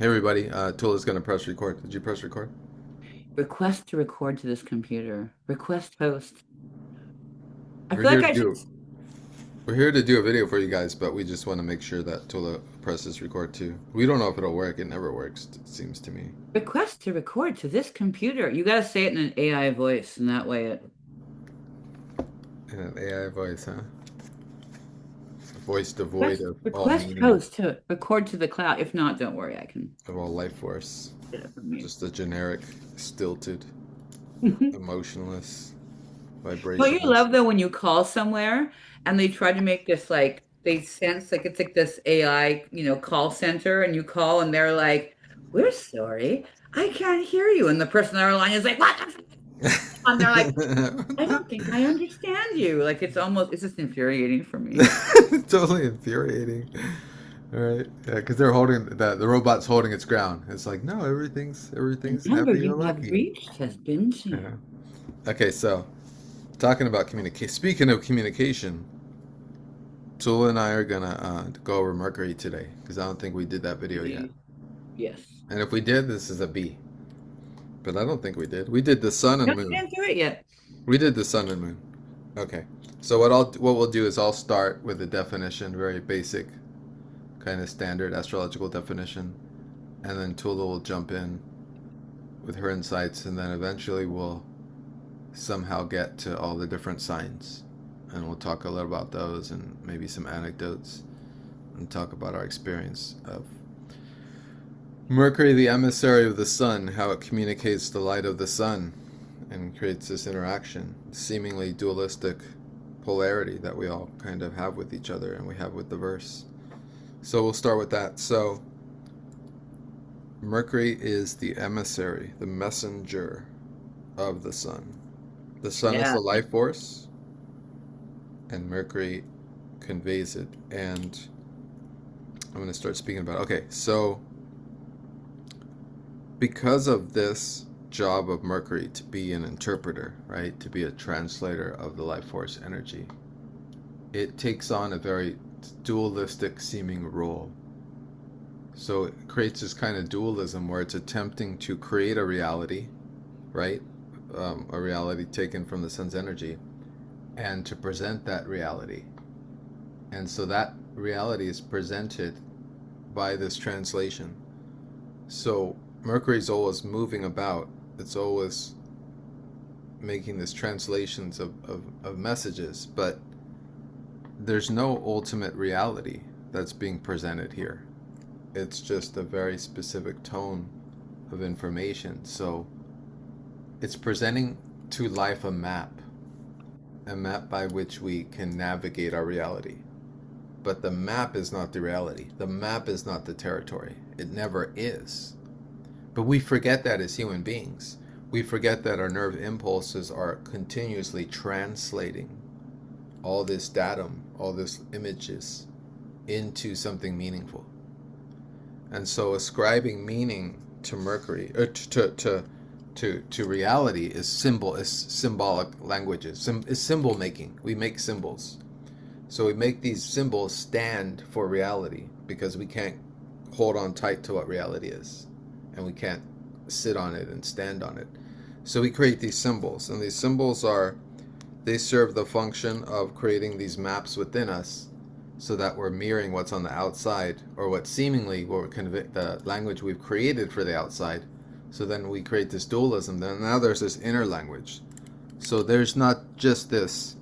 Hey everybody, Tool is going to press record. Did you press record? Request to record to this computer. Request host. I We're feel here like to I should. do we're here to do a video for you guys, but we just want to make sure that Tula presses record too. We don't know if it'll work. It never works, it seems to me. Request to record to this computer. You gotta say it in an AI voice, and that way it. In an AI voice, huh? A voice devoid Request, of all request meaning, host to record to the cloud. If not, don't worry, I can of all life force. get it from you. Just a generic, stilted, emotionless, Don't you vibrationless. love though when you call somewhere and they try to make this like they sense like it's like this AI, call center, and you call and they're like, "We're sorry, I can't hear you," and the person on the other line is like, "What the f-" And they're like, I don't think I understand you. Like it's just infuriating for me. Totally infuriating. All right, yeah, because they're holding the robot's holding its ground. It's like, no, The everything's number happy you or have lucky. reached has been Yeah. changed. Okay, so talking about communication. Speaking of communication, Tula and I are gonna go over Mercury today because I don't think we did that video yet. Yes. And if we did, this is a B. But I don't think we did. We did the sun and Nope, we moon. didn't do it yet. We did the sun and moon. Okay. So what we'll do is I'll start with the definition, very basic, kind of standard astrological definition, and then Tula will jump in with her insights, and then eventually we'll somehow get to all the different signs, and we'll talk a little about those and maybe some anecdotes, and talk about our experience of Mercury, the emissary of the sun, how it communicates the light of the sun and creates this interaction, seemingly dualistic polarity that we all kind of have with each other and we have with the verse. So we'll start with that. So Mercury is the emissary, the messenger of the sun. The sun is Yeah. the life force, and Mercury conveys it. And I'm going to start speaking about it. Okay, so because of this job of Mercury to be an interpreter, right, to be a translator of the life force energy, it takes on a very dualistic seeming role. So it creates this kind of dualism where it's attempting to create a reality, right? A reality taken from the sun's energy, and to present that reality. And so that reality is presented by this translation. So Mercury's always moving about. It's always making these translations of messages, but there's no ultimate reality that's being presented here. It's just a very specific tone of information. So it's presenting to life a map by which we can navigate our reality. But the map is not the reality. The map is not the territory. It never is. But we forget that as human beings. We forget that our nerve impulses are continuously translating all this datum, all this images into something meaningful. And so ascribing meaning to Mercury, or to reality is symbolic languages, is symbol making. We make symbols. So we make these symbols stand for reality because we can't hold on tight to what reality is, and we can't sit on it and stand on it. So we create these symbols, and these symbols they serve the function of creating these maps within us so that we're mirroring what's on the outside, or what seemingly the language we've created for the outside. So then we create this dualism. Then now there's this inner language. So there's not just this.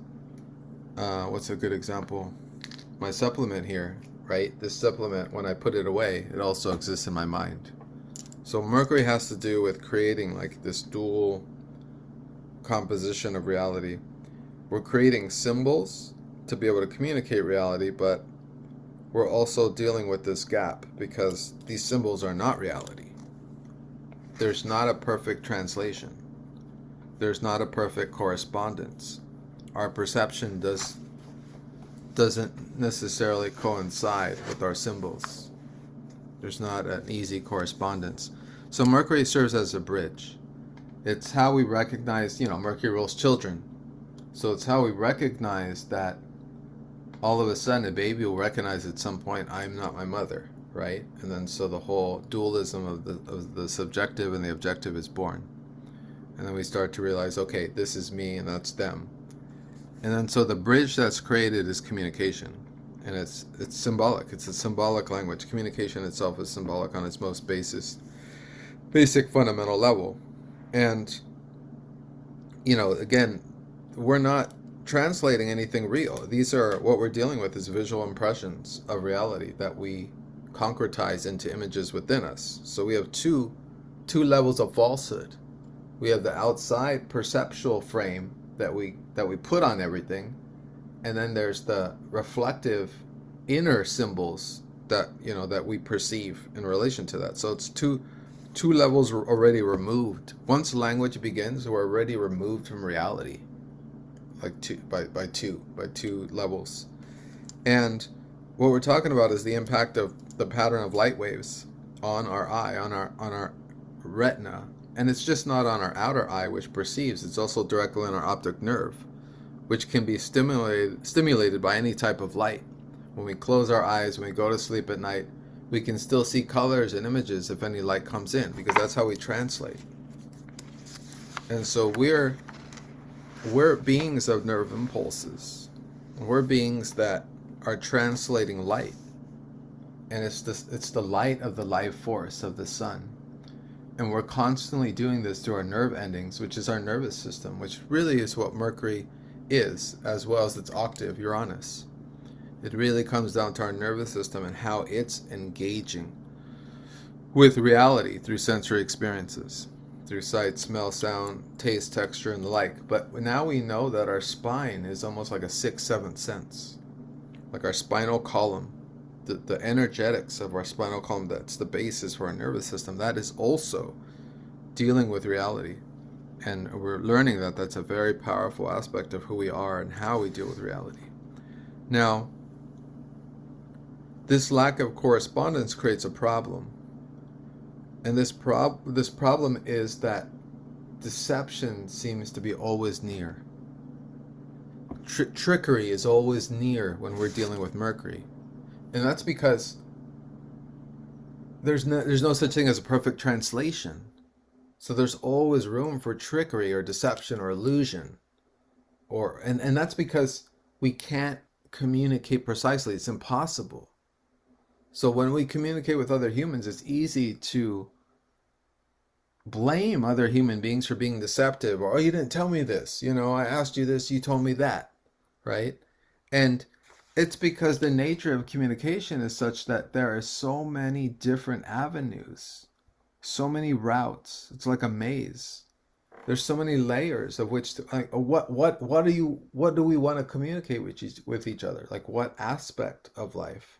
What's a good example? My supplement here, right? This supplement, when I put it away, it also exists in my mind. So Mercury has to do with creating like this dual composition of reality. We're creating symbols to be able to communicate reality, but we're also dealing with this gap because these symbols are not reality. There's not a perfect translation. There's not a perfect correspondence. Our perception doesn't necessarily coincide with our symbols. There's not an easy correspondence. So Mercury serves as a bridge. It's how we recognize, Mercury rules children. So it's how we recognize that all of a sudden a baby will recognize at some point, I'm not my mother. right? And then so the whole dualism of the subjective and the objective is born. And then we start to realize, okay, this is me and that's them. And then so the bridge that's created is communication. And it's symbolic. It's a symbolic language. Communication itself is symbolic on its most basic fundamental level. And again, we're not translating anything real. These are what we're dealing with is visual impressions of reality that we concretize into images within us. So we have two levels of falsehood. We have the outside perceptual frame that we put on everything, and then there's the reflective inner symbols that we perceive in relation to that. So it's two levels already removed. Once language begins, we're already removed from reality, like by two levels. And what we're talking about is the impact of the pattern of light waves on our eye, on our retina. And it's just not on our outer eye, which perceives. It's also directly on our optic nerve, which can be stimulated by any type of light. When we close our eyes, when we go to sleep at night, we can still see colors and images if any light comes in, because that's how we translate. And so we're beings of nerve impulses. We're beings that are translating light, and it's the light of the life force of the sun. And we're constantly doing this through our nerve endings, which is our nervous system, which really is what Mercury is, as well as its octave, Uranus. It really comes down to our nervous system and how it's engaging with reality through sensory experiences, through sight, smell, sound, taste, texture, and the like. But now we know that our spine is almost like a sixth, seventh sense, like our spinal column. The energetics of our spinal column, that's the basis for our nervous system, that is also dealing with reality. And we're learning that that's a very powerful aspect of who we are and how we deal with reality. Now, this lack of correspondence creates a problem. And this problem is that deception seems to be always near. Trickery is always near when we're dealing with Mercury. And that's because there's no such thing as a perfect translation. So there's always room for trickery or deception or illusion. And that's because we can't communicate precisely. It's impossible. So when we communicate with other humans, it's easy to blame other human beings for being deceptive, or, oh, you didn't tell me this. I asked you this, you told me that, right? And it's because the nature of communication is such that there are so many different avenues, so many routes. It's like a maze. There's so many layers of which what do we want to communicate with each other? Like what aspect of life?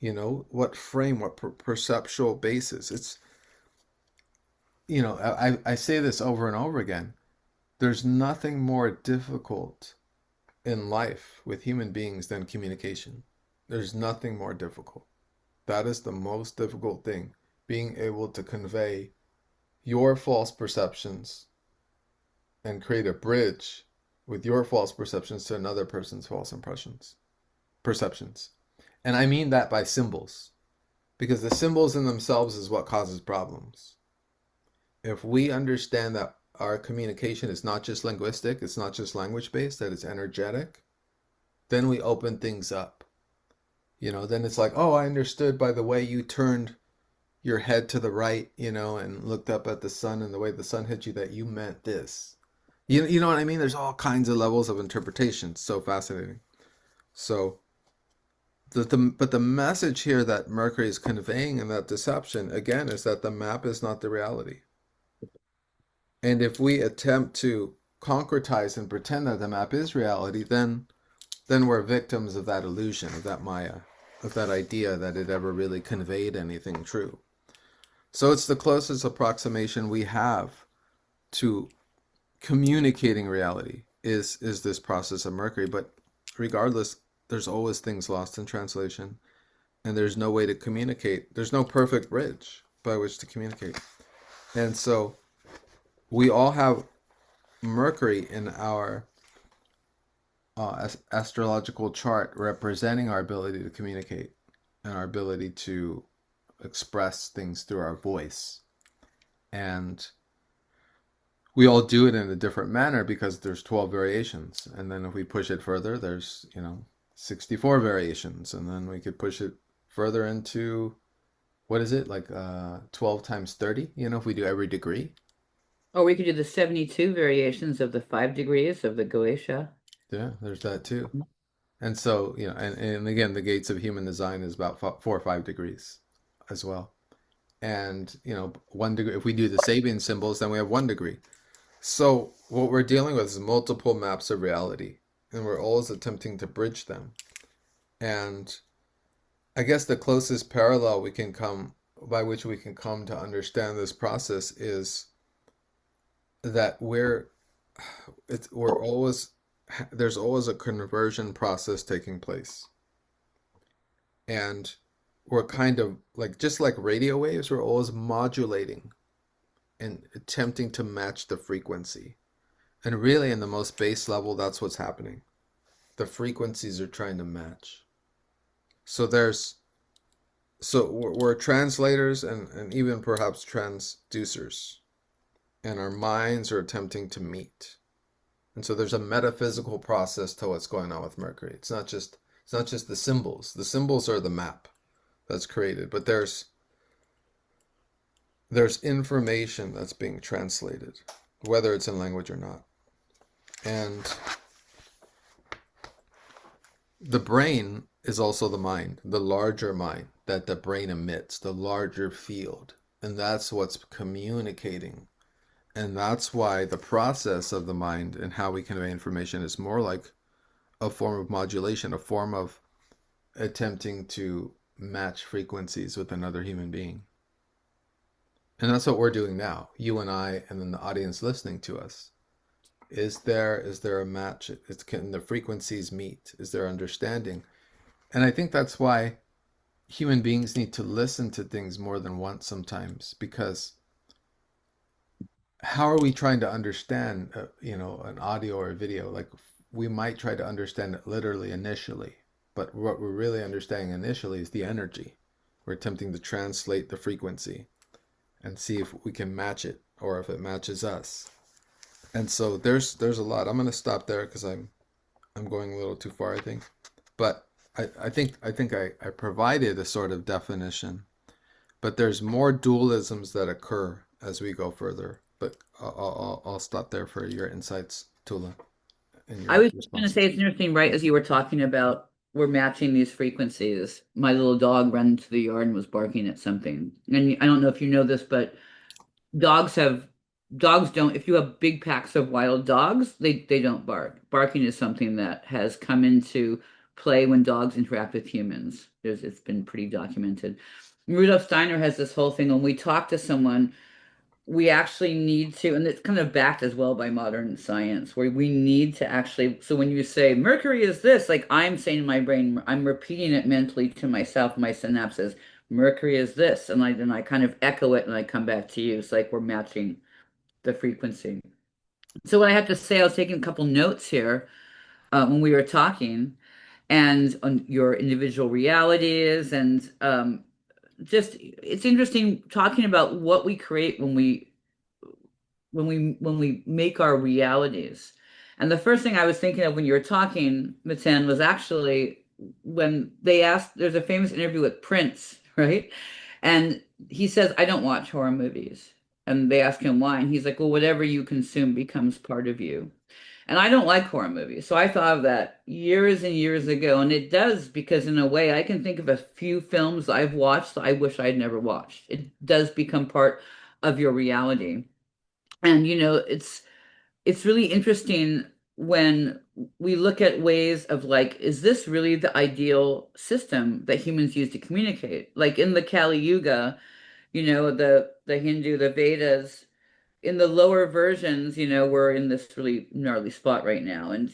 What frame, what perceptual basis? It's I say this over and over again. There's nothing more difficult in life with human beings than communication. There's nothing more difficult. That is the most difficult thing, being able to convey your false perceptions and create a bridge with your false perceptions to another person's false perceptions. And I mean that by symbols, because the symbols in themselves is what causes problems. If we understand that our communication is not just linguistic, it's not just language based, that it's energetic, then we open things up. Then it's like, oh, I understood by the way you turned your head to the right, and looked up at the sun and the way the sun hit you, that you meant this. You know what I mean? There's all kinds of levels of interpretation. It's so fascinating. So, but the message here that Mercury is conveying in that deception, again, is that the map is not the reality. And if we attempt to concretize and pretend that the map is reality, then we're victims of that illusion, of that Maya, of that idea that it ever really conveyed anything true. So it's the closest approximation we have to communicating reality is this process of Mercury. But regardless, there's always things lost in translation, and there's no way to communicate. There's no perfect bridge by which to communicate. And so we all have Mercury in our astrological chart representing our ability to communicate. and our ability to express things through our voice. And we all do it in a different manner because there's 12 variations. And then if we push it further, there's, 64 variations. And then we could push it further into, what is it, like 12 times 30, if we do every degree. Or we could do the 72 variations of the 5 degrees of the Goetia. Yeah, there's that too. And so, and again, the gates of human design is about 4 or 5 degrees as well. And, 1 degree, if we do the Sabian symbols, then we have 1 degree. So what we're dealing with is multiple maps of reality, and we're always attempting to bridge them. And I guess the closest parallel we can come by which we can come to understand this process is that we're always there's always a conversion process taking place. And we're kind of like just like radio waves, we're always modulating and attempting to match the frequency. And really, in the most base level, that's what's happening. The frequencies are trying to match. So we're translators and even perhaps transducers, and our minds are attempting to meet. And so there's a metaphysical process to what's going on with Mercury. It's not just the symbols. The symbols are the map that's created, but there's information that's being translated, whether it's in language or not. And the brain is also the mind, the larger mind that the brain emits, the larger field. And that's what's communicating. And that's why the process of the mind and how we convey information is more like a form of modulation, a form of attempting to match frequencies with another human being. And that's what we're doing now, you and I, and then the audience listening to us. Is there a match? Can the frequencies meet? Is there understanding? And I think that's why human beings need to listen to things more than once sometimes, because how are we trying to understand, an audio or a video? Like we might try to understand it literally initially, but what we're really understanding initially is the energy. We're attempting to translate the frequency and see if we can match it or if it matches us. And so there's a lot. I'm gonna stop there because I'm going a little too far, I think. But I provided a sort of definition, but there's more dualisms that occur as we go further. But I'll stop there for your insights, Tula, and I your was just going to say responses. it's interesting, right? As you were talking about, we're matching these frequencies. My little dog ran into the yard and was barking at something. And I don't know if you know this, but dogs have dogs don't. If you have big packs of wild dogs, they don't bark. Barking is something that has come into play when dogs interact with humans. It's been pretty documented. Rudolf Steiner has this whole thing when we talk to someone we actually need to, and it's kind of backed as well by modern science, where we need to actually, so when you say Mercury is this, like I'm saying in my brain, I'm repeating it mentally to myself, my synapses, Mercury is this, and I kind of echo it and I come back to you. It's like we're matching the frequency. So what I have to say, I was taking a couple notes here when we were talking, and on your individual realities, and just it's interesting talking about what we create when we make our realities. And the first thing I was thinking of when you were talking, Meten, was actually when they asked, there's a famous interview with Prince, right? And he says, I don't watch horror movies. And they ask him why. And he's like, well, whatever you consume becomes part of you. And I don't like horror movies. So I thought of that years and years ago. And it does, because in a way, I can think of a few films I've watched that I wish I'd never watched. It does become part of your reality. And it's really interesting when we look at ways of like, is this really the ideal system that humans use to communicate? Like in the Kali Yuga, the Hindu, the Vedas, in the lower versions, we're in this really gnarly spot right now. And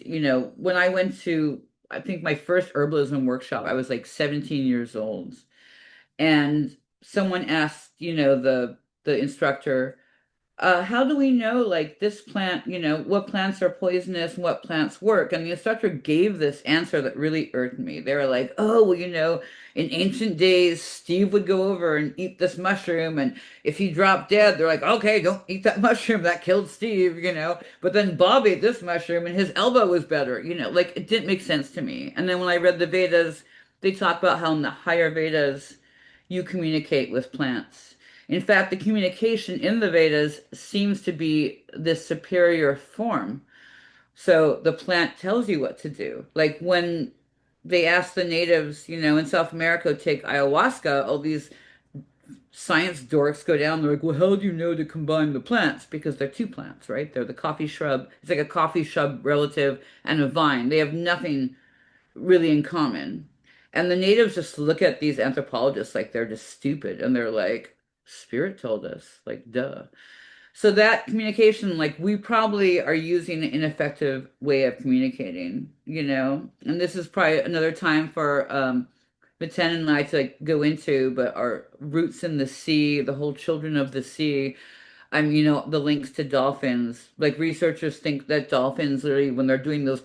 when I went to, I think my first herbalism workshop, I was like 17 years old. And someone asked, the instructor, how do we know like this plant, what plants are poisonous and what plants work? And the instructor gave this answer that really irked me. They were like, oh, well, in ancient days, Steve would go over and eat this mushroom, and if he dropped dead, they're like, okay, don't eat that mushroom, that killed Steve. But then Bob ate this mushroom and his elbow was better. Like it didn't make sense to me. And then when I read the Vedas, they talk about how in the higher Vedas you communicate with plants. In fact, the communication in the Vedas seems to be this superior form. So the plant tells you what to do. Like when they ask the natives, in South America, to take ayahuasca, all these science dorks go down. They're like, well, how do you know to combine the plants? Because they're two plants, right? They're the coffee shrub. It's like a coffee shrub relative and a vine. They have nothing really in common. And the natives just look at these anthropologists like they're just stupid. And they're like, Spirit told us, like, duh. So that communication, like, we probably are using an ineffective way of communicating. And this is probably another time for Meten and I to like go into, but our roots in the sea, the whole children of the sea. The links to dolphins. Like researchers think that dolphins literally, when they're doing those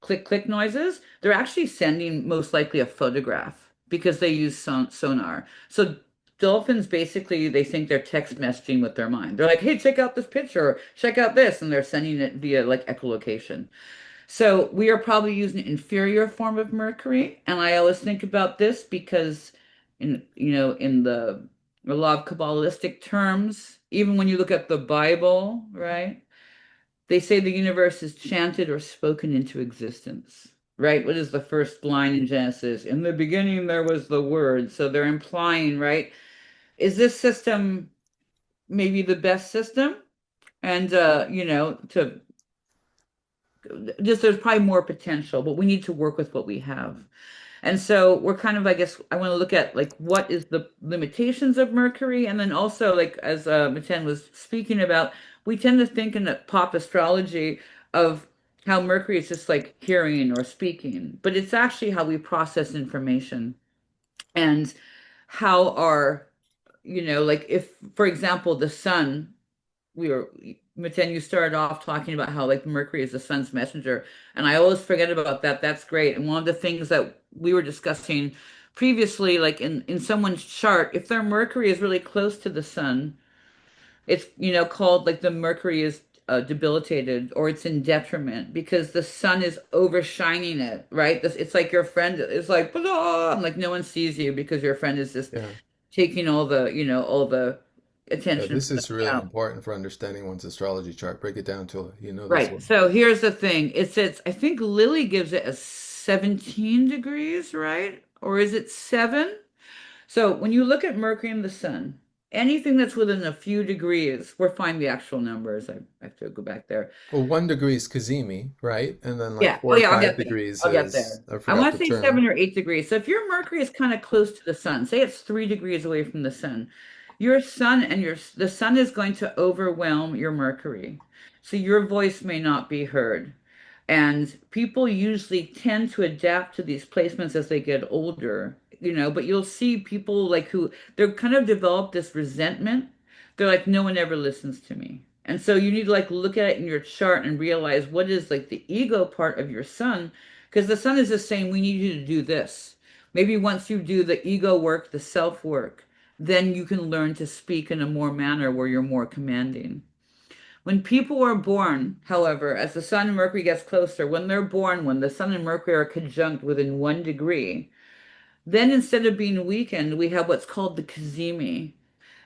click click noises, they're actually sending most likely a photograph because they use sonar. So dolphins basically they think they're text messaging with their mind. They're like, "Hey, check out this picture, or check out this," and they're sending it via like echolocation. So we are probably using an inferior form of Mercury, and I always think about this because in the law of Kabbalistic terms, even when you look at the Bible, right? They say the universe is chanted or spoken into existence, right? What is the first line in Genesis? In the beginning, there was the word. So they're implying, right? Is this system maybe the best system? And, to just there's probably more potential, but we need to work with what we have. And so we're kind of, I guess, I want to look at like what is the limitations of Mercury, and then also like as Meten was speaking about, we tend to think in the pop astrology of how Mercury is just like hearing or speaking, but it's actually how we process information and how like if, for example, the sun we were Miten, you started off talking about how like Mercury is the sun's messenger, and I always forget about that. That's great. And one of the things that we were discussing previously, like in someone's chart, if their Mercury is really close to the sun, it's called like the Mercury is debilitated or it's in detriment because the sun is overshining it, right? It's like your friend is like, blah, and like no one sees you because your friend is just Yeah. taking all the Yeah, attention this from is really everything else. important for understanding one's astrology chart. Break it down to this Right. one. So here's the thing. I think Lily gives it a 17 degrees, right? Or is it 7? So when you look at Mercury and the Sun, anything that's within a few degrees, we're finding the actual numbers. I have to go back there. Well, 1 degree is Cazimi, right? And then like Yeah. four Oh, or yeah, I'll five get there. degrees I'll get is there. I I forgot want the to say term. 7 or 8 degrees. So if your Mercury is kind of close to the sun, say it's 3 degrees away from the sun, your sun and the sun is going to overwhelm your Mercury. So your voice may not be heard. And people usually tend to adapt to these placements as they get older, but you'll see people like who they're kind of developed this resentment. They're like, no one ever listens to me. And so you need to like look at it in your chart and realize what is like the ego part of your sun, because the sun is just saying, we need you to do this. Maybe once you do the ego work, the self work, then you can learn to speak in a more manner where you're more commanding. When people are born, however, as the sun and Mercury gets closer, when they're born, when the sun and Mercury are conjunct within 1 degree, then instead of being weakened, we have what's called the Kazimi,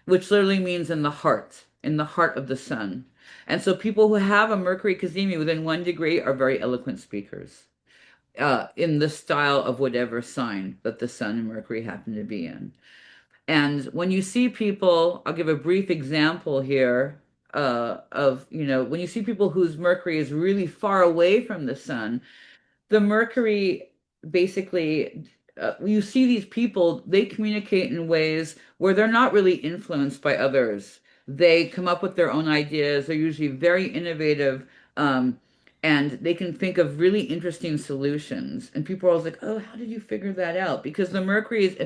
which literally means in the heart of the sun. And so people who have a Mercury Kazimi within 1 degree are very eloquent speakers in the style of whatever sign that the sun and Mercury happen to be in. And when you see people, I'll give a brief example here when you see people whose Mercury is really far away from the sun, the Mercury basically, you see these people, they communicate in ways where they're not really influenced by others. They come up with their own ideas. They're usually very innovative, and they can think of really interesting solutions. And people are always like, "Oh, how did you figure that out?" Because the Mercury is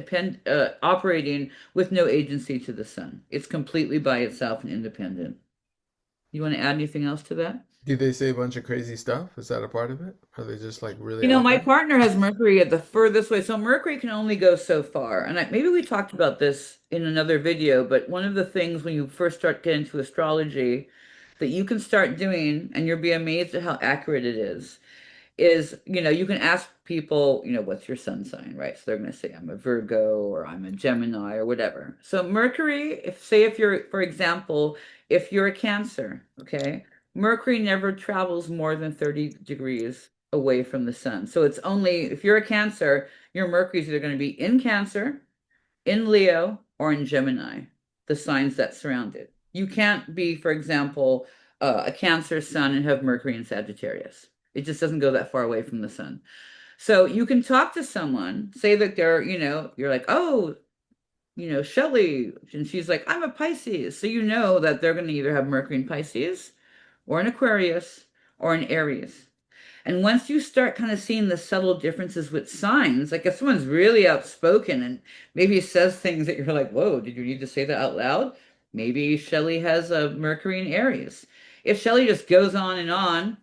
operating with no agency to the sun. It's completely by itself and independent. You want to add anything else to that? Do they say a bunch of crazy stuff? Is that a part of it? Are they just like really You know, out my there? partner has Mercury at the furthest way, so Mercury can only go so far. And maybe we talked about this in another video, but one of the things when you first start getting into astrology that you can start doing, and you'll be amazed at how accurate it is, you can ask people, what's your sun sign, right? So they're going to say, I'm a Virgo or I'm a Gemini or whatever. So Mercury, if you're, for example, if you're a Cancer, okay, Mercury never travels more than 30 degrees away from the sun. So it's only, if you're a Cancer, your Mercury is either going to be in Cancer, in Leo, or in Gemini, the signs that surround it. You can't be, for example, a Cancer sun and have Mercury in Sagittarius. It just doesn't go that far away from the sun. So you can talk to someone, say that you're like, oh, Shelley, and she's like, I'm a Pisces. So you know that they're going to either have Mercury in Pisces or in Aquarius or in Aries. And once you start kind of seeing the subtle differences with signs, like if someone's really outspoken and maybe says things that you're like, whoa, did you need to say that out loud? Maybe Shelley has a Mercury in Aries. If Shelley just goes on and on,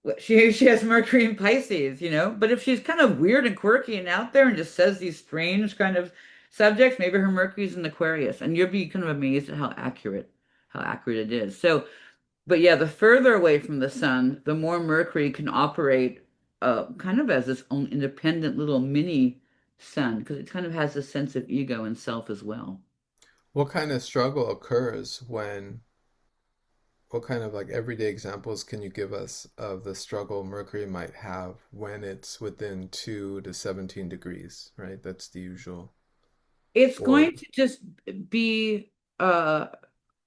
well, she has Mercury in Pisces. But if she's kind of weird and quirky and out there and just says these strange kind of subjects, maybe her Mercury's in Aquarius, and you'll be kind of amazed at how accurate it is. So but yeah, the further away from the sun, the more Mercury can operate kind of as its own independent little mini sun, because it kind of has a sense of ego and self as well. What kind of struggle occurs when, what kind of like everyday examples can you give us of the struggle Mercury might have when it's within 2 to 17 degrees, right? That's the usual. It's Or going to just be uh,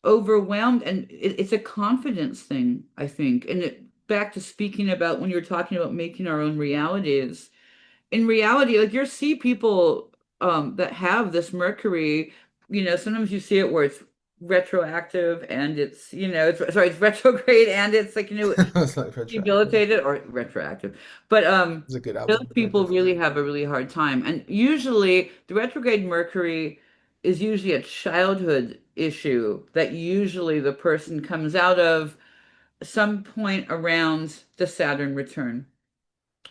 overwhelmed, and it's a confidence thing, I think. And back to speaking about when you're talking about making our own realities. In reality, like you see people that have this Mercury, sometimes you see it where it's retroactive and it's retrograde and it's like, it's like retroactive. debilitated or retroactive. But It's a good those album. I people definitely really like have that. a really hard time. And usually the retrograde Mercury is usually a childhood issue that usually the person comes out of some point around the Saturn return.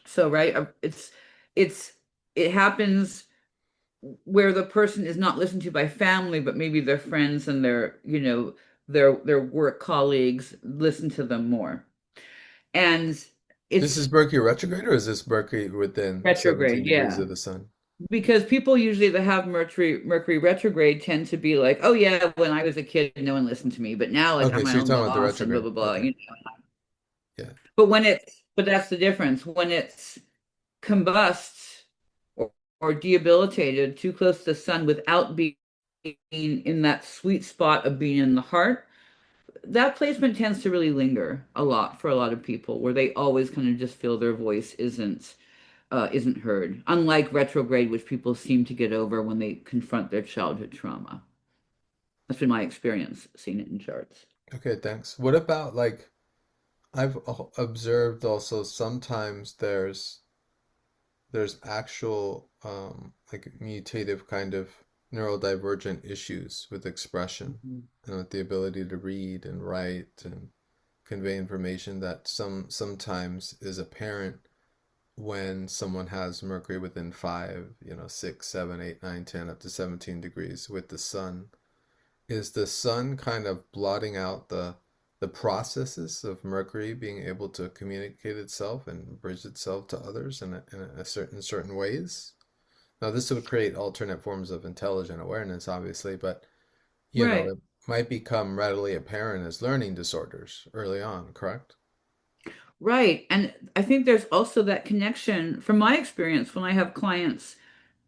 So, right, it's it happens where the person is not listened to by family, but maybe their friends and their work colleagues listen to them more. And This it's is Mercury retrograde, or is this Mercury within 17 retrograde, degrees yeah. of the sun? Because people usually that have Mercury retrograde tend to be like, oh yeah, when I was a kid, no one listened to me, but now like I'm Okay, my so you're own talking about the boss and blah retrograde. blah blah. Okay. Yeah. But that's the difference. When it's combusts or debilitated too close to the sun without being in that sweet spot of being in the heart, that placement tends to really linger a lot for a lot of people, where they always kind of just feel their voice isn't heard. Unlike retrograde, which people seem to get over when they confront their childhood trauma. That's been my experience seeing it in charts. Okay, thanks. What about like I've observed also sometimes there's actual like mutative kind of neurodivergent issues with expression Mhm. and with the ability to read and write and convey information that sometimes is apparent when someone has Mercury within 5, 6, 7, 8, 9, 10, up to 17 degrees with the sun. Is the sun kind of blotting out the processes of Mercury being able to communicate itself and bridge itself to others in a certain ways? Now, this would create alternate forms of intelligent awareness, obviously, but Right. it might become readily apparent as learning disorders early on, correct? Right. And I think there's also that connection from my experience when I have clients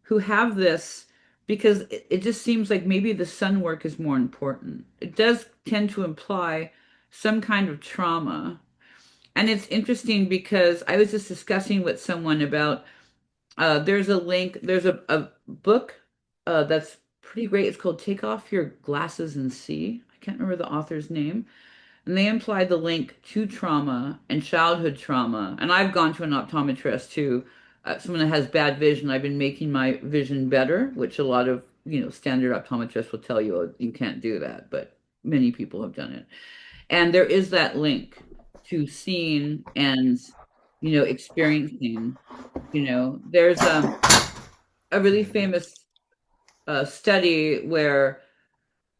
who have this, because it just seems like maybe the sun work is more important. It does tend to imply some kind of trauma. And it's interesting because I was just discussing with someone about there's a book that's pretty great. It's called Take Off Your Glasses and See. I can't remember the author's name. And they imply the link to trauma and childhood trauma. And I've gone to an optometrist too, someone that has bad vision. I've been making my vision better, which a lot of, standard optometrists will tell you, oh, you can't do that, but many people have done it. And there is that link to seeing and, experiencing. There's a really famous study where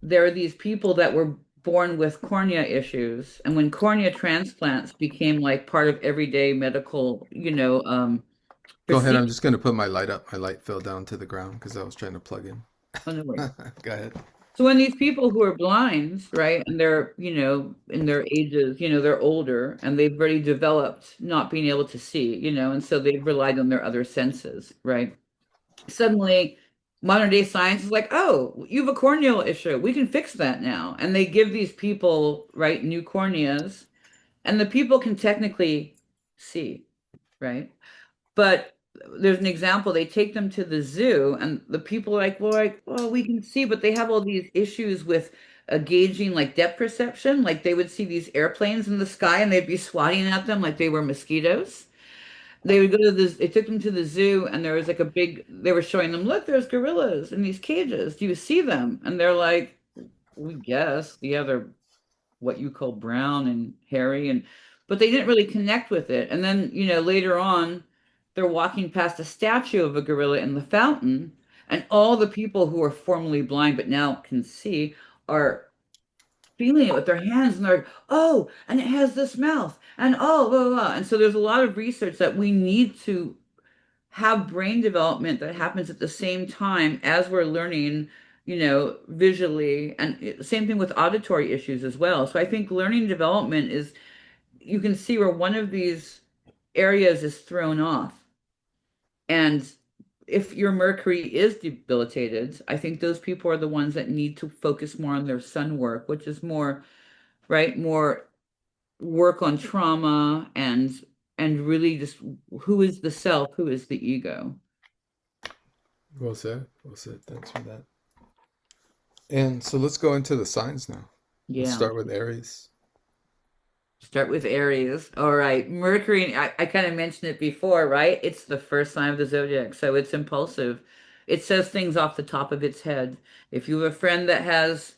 there are these people that were born with cornea issues, and when cornea transplants became like part of everyday medical, Go ahead. I'm procedure. just going to put my light up. My light fell down to the ground because I was trying to plug in. Oh, no worries. Go ahead. So when these people who are blind, right, and they're, in their ages, they're older and they've already developed not being able to see, and so they've relied on their other senses, right? Suddenly, modern day science is like, oh, you have a corneal issue. We can fix that now. And they give these people, right, new corneas, and the people can technically see, right? But there's an example, they take them to the zoo, and the people are like, well, we can see, but they have all these issues with gauging like depth perception. Like they would see these airplanes in the sky and they'd be swatting at them like they were mosquitoes. They would go to this, they took them to the zoo, and there was like a big, they were showing them, look, there's gorillas in these cages. Do you see them? And they're like, we guess. Yeah, they're what you call brown and hairy, and but they didn't really connect with it. And then, later on, they're walking past a statue of a gorilla in the fountain, and all the people who are formerly blind but now can see are feeling it with their hands, and they're like, oh, and it has this mouth, and oh, blah, blah, blah. And so there's a lot of research that we need to have brain development that happens at the same time as we're learning, visually, and same thing with auditory issues as well. So I think learning development is, you can see where one of these areas is thrown off. And if your Mercury is debilitated, I think those people are the ones that need to focus more on their sun work, which is more, right, more work on trauma and really just who is the self, who is the ego. Well said. Well said. Thanks for that. And so let's go into the signs now. Let's Yeah. start with Aries. Start with Aries. All right. Mercury, I kind of mentioned it before, right? It's the first sign of the zodiac, so it's impulsive. It says things off the top of its head. If you have a friend that has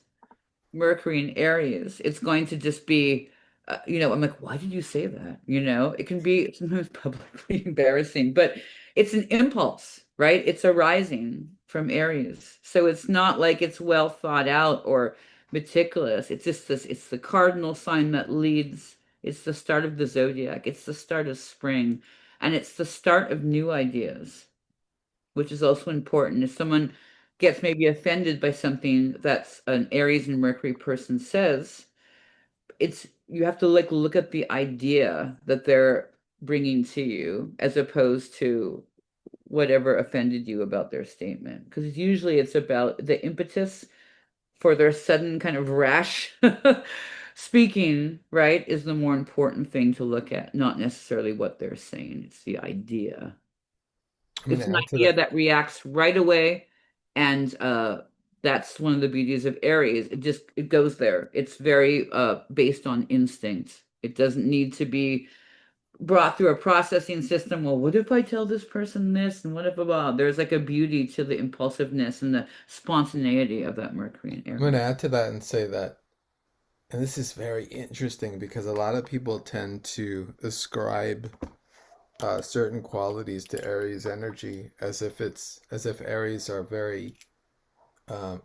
Mercury in Aries, it's going to just be, I'm like, why did you say that? It can be sometimes publicly embarrassing, but it's an impulse, right? It's arising from Aries. So it's not like it's well thought out or meticulous. It's just this, it's the cardinal sign that leads. It's the start of the zodiac. It's the start of spring, and it's the start of new ideas, which is also important. If someone gets maybe offended by something that's an Aries and Mercury person says, it's you have to like look at the idea that they're bringing to you as opposed to whatever offended you about their statement. Because usually it's about the impetus for their sudden kind of rash speaking, right, is the more important thing to look at, not necessarily what they're saying. It's the idea. I'm It's going an to add to idea that. that reacts right away, and that's one of the beauties of Aries. It goes there. It's very based on instinct. It doesn't need to be brought through a processing system. Well, what if I tell this person this, and what if blah? There's like a beauty to the impulsiveness and the spontaneity of that Mercury in I'm going Aries. to add to that and say that, and this is very interesting because a lot of people tend to ascribe certain qualities to Aries energy as if Aries are very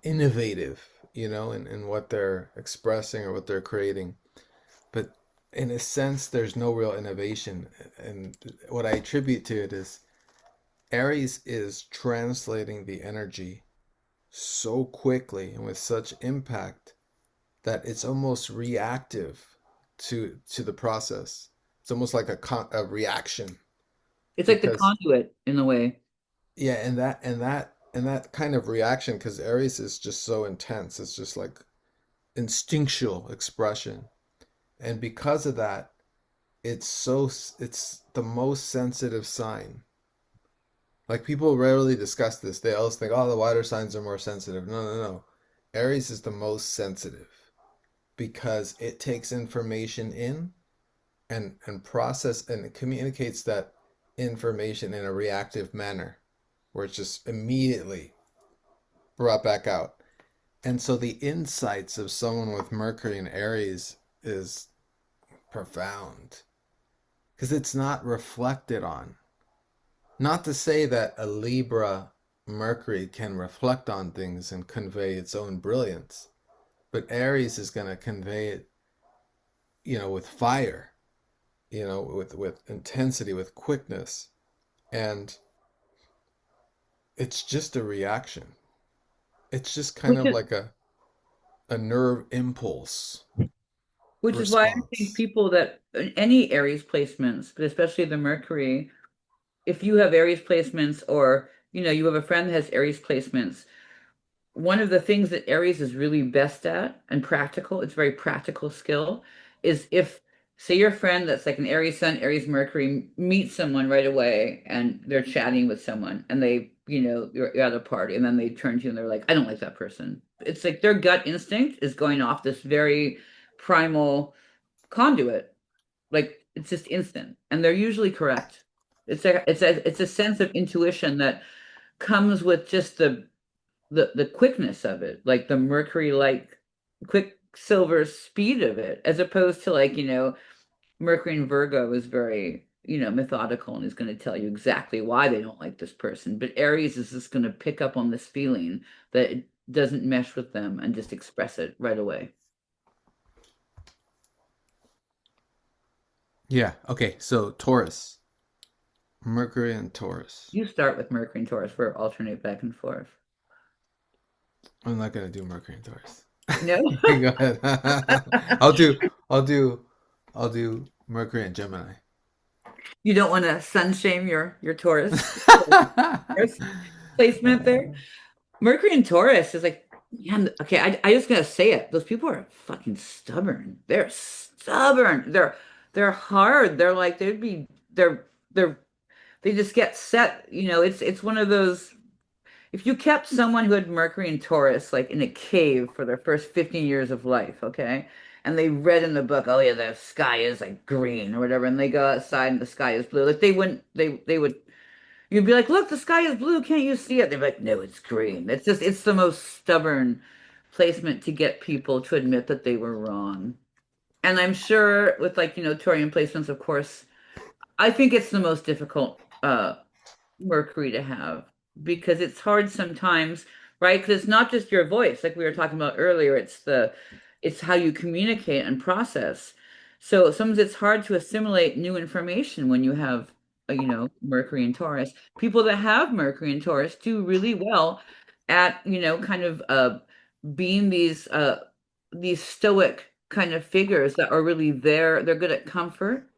innovative, in what they're expressing or what they're creating. But in a sense, there's no real innovation. And what I attribute to it is Aries is translating the energy so quickly and with such impact that it's almost reactive to the process. It's almost like a reaction It's like the because conduit in a way. yeah, and that kind of reaction because Aries is just so intense. It's just like instinctual expression. And because of that, it's the most sensitive sign. Like people rarely discuss this. They always think, oh, the water signs are more sensitive. No, no, no. Aries is the most sensitive because it takes information in and process and it communicates that information in a reactive manner where it's just immediately brought back out. And so the insights of someone with Mercury and Aries is profound because it's not reflected on. Not to say that a Libra Mercury can reflect on things and convey its own brilliance, but Aries is going to convey it, with fire, with intensity, with quickness, and it's just a reaction. It's just kind Which of is like a nerve impulse which is why I think response. people that any Aries placements, but especially the Mercury, if you have Aries placements or you have a friend that has Aries placements, one of the things that Aries is really best at and practical, it's very practical skill, is if, say, your friend that's like an Aries Sun, Aries Mercury meets someone right away and they're chatting with someone and you're at a party and then they turn to you and they're like, I don't like that person. It's like their gut instinct is going off this very primal conduit. Like it's just instant. And they're usually correct. It's a sense of intuition that comes with just the quickness of it, like the Mercury like quicksilver speed of it, as opposed to like, Mercury in Virgo is very, methodical and is going to tell you exactly why they don't like this person. But Aries is just going to pick up on this feeling that it doesn't mesh with them and just express it right away. Yeah. Okay. So Taurus, Mercury and Taurus. You start with Mercury and Taurus, we're alternate back and forth. I'm not gonna do Mercury and Taurus. No, Go ahead. I'll do. I'll do. I'll do Mercury and Gemini. you don't want to sun shame your Taurus placement there. Mercury and Taurus is like, man, okay, I just gotta say it. Those people are fucking stubborn. They're stubborn. They're hard. They're they just get set. It's one of those. If you kept someone who had Mercury and Taurus like in a cave for their first 15 years of life, okay, and they read in the book, oh yeah, the sky is like green or whatever, and they go outside and the sky is blue, like they wouldn't, they would you'd be like, look, the sky is blue. Can't you see it? They're like, no, it's green. It's the most stubborn placement to get people to admit that they were wrong. And I'm sure with like, Taurian placements, of course, I think it's the most difficult Mercury to have because it's hard sometimes, right? Because it's not just your voice, like we were talking about earlier. It's how you communicate and process. So sometimes it's hard to assimilate new information when you have, Mercury and Taurus. People that have Mercury and Taurus do really well at, kind of being these stoic kind of figures that are really there. They're good at comfort.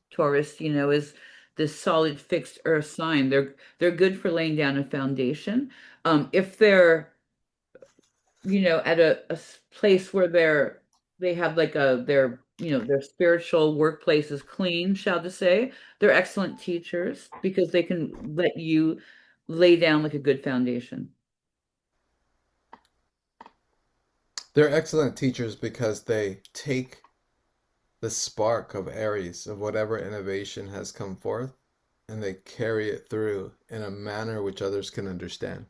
Taurus, is this solid fixed earth sign. They're good for laying down a foundation. If they're, at a place where they have like their spiritual workplace is clean, shall we say, they're excellent teachers because they can let you lay down like a good foundation. They're excellent teachers because they take the spark of Aries, of whatever innovation has come forth, and they carry it through in a manner which others can understand.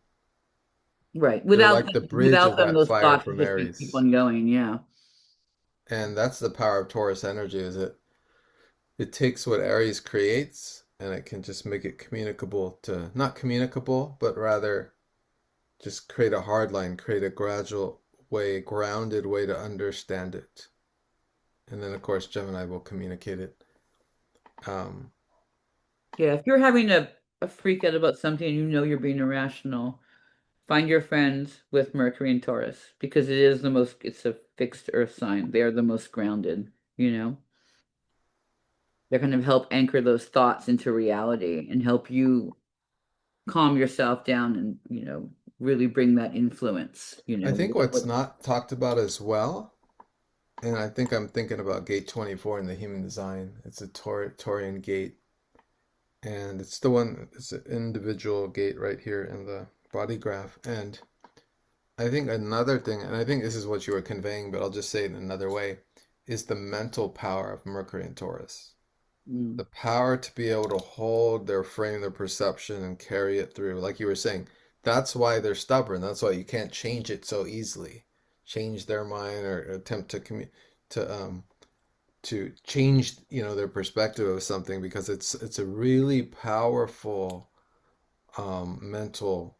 Right. They're Without like the bridge without of them, that those fire thoughts would from just be keep Aries. on going. Yeah. And that's the power of Taurus energy, is it takes what Aries creates and it can just make it communicable to, not communicable, but rather just create a hard line, create a gradual way, grounded way to understand it. And then of course Gemini will communicate it. Um, Yeah. If you're having a freak out about something and you know you're being irrational, find your friends with Mercury and Taurus because it's a fixed earth sign. They are the most grounded, you know? They're going to help anchor those thoughts into reality and help you calm yourself down and, really bring that influence, I think what's what not talked about as well, and I think I'm thinking about gate 24 in the human design. It's a Taurian gate, and it's the one, it's an individual gate right here in the body graph. And I think another thing, and I think this is what you were conveying, but I'll just say it in another way, is the mental power of Mercury and Taurus. mm, The power to be able to hold their frame, their perception, and carry it through. Like you were saying, that's why they're stubborn. That's why you can't change it so easily. Change their mind or attempt to change, their perspective of something, because it's a really powerful mental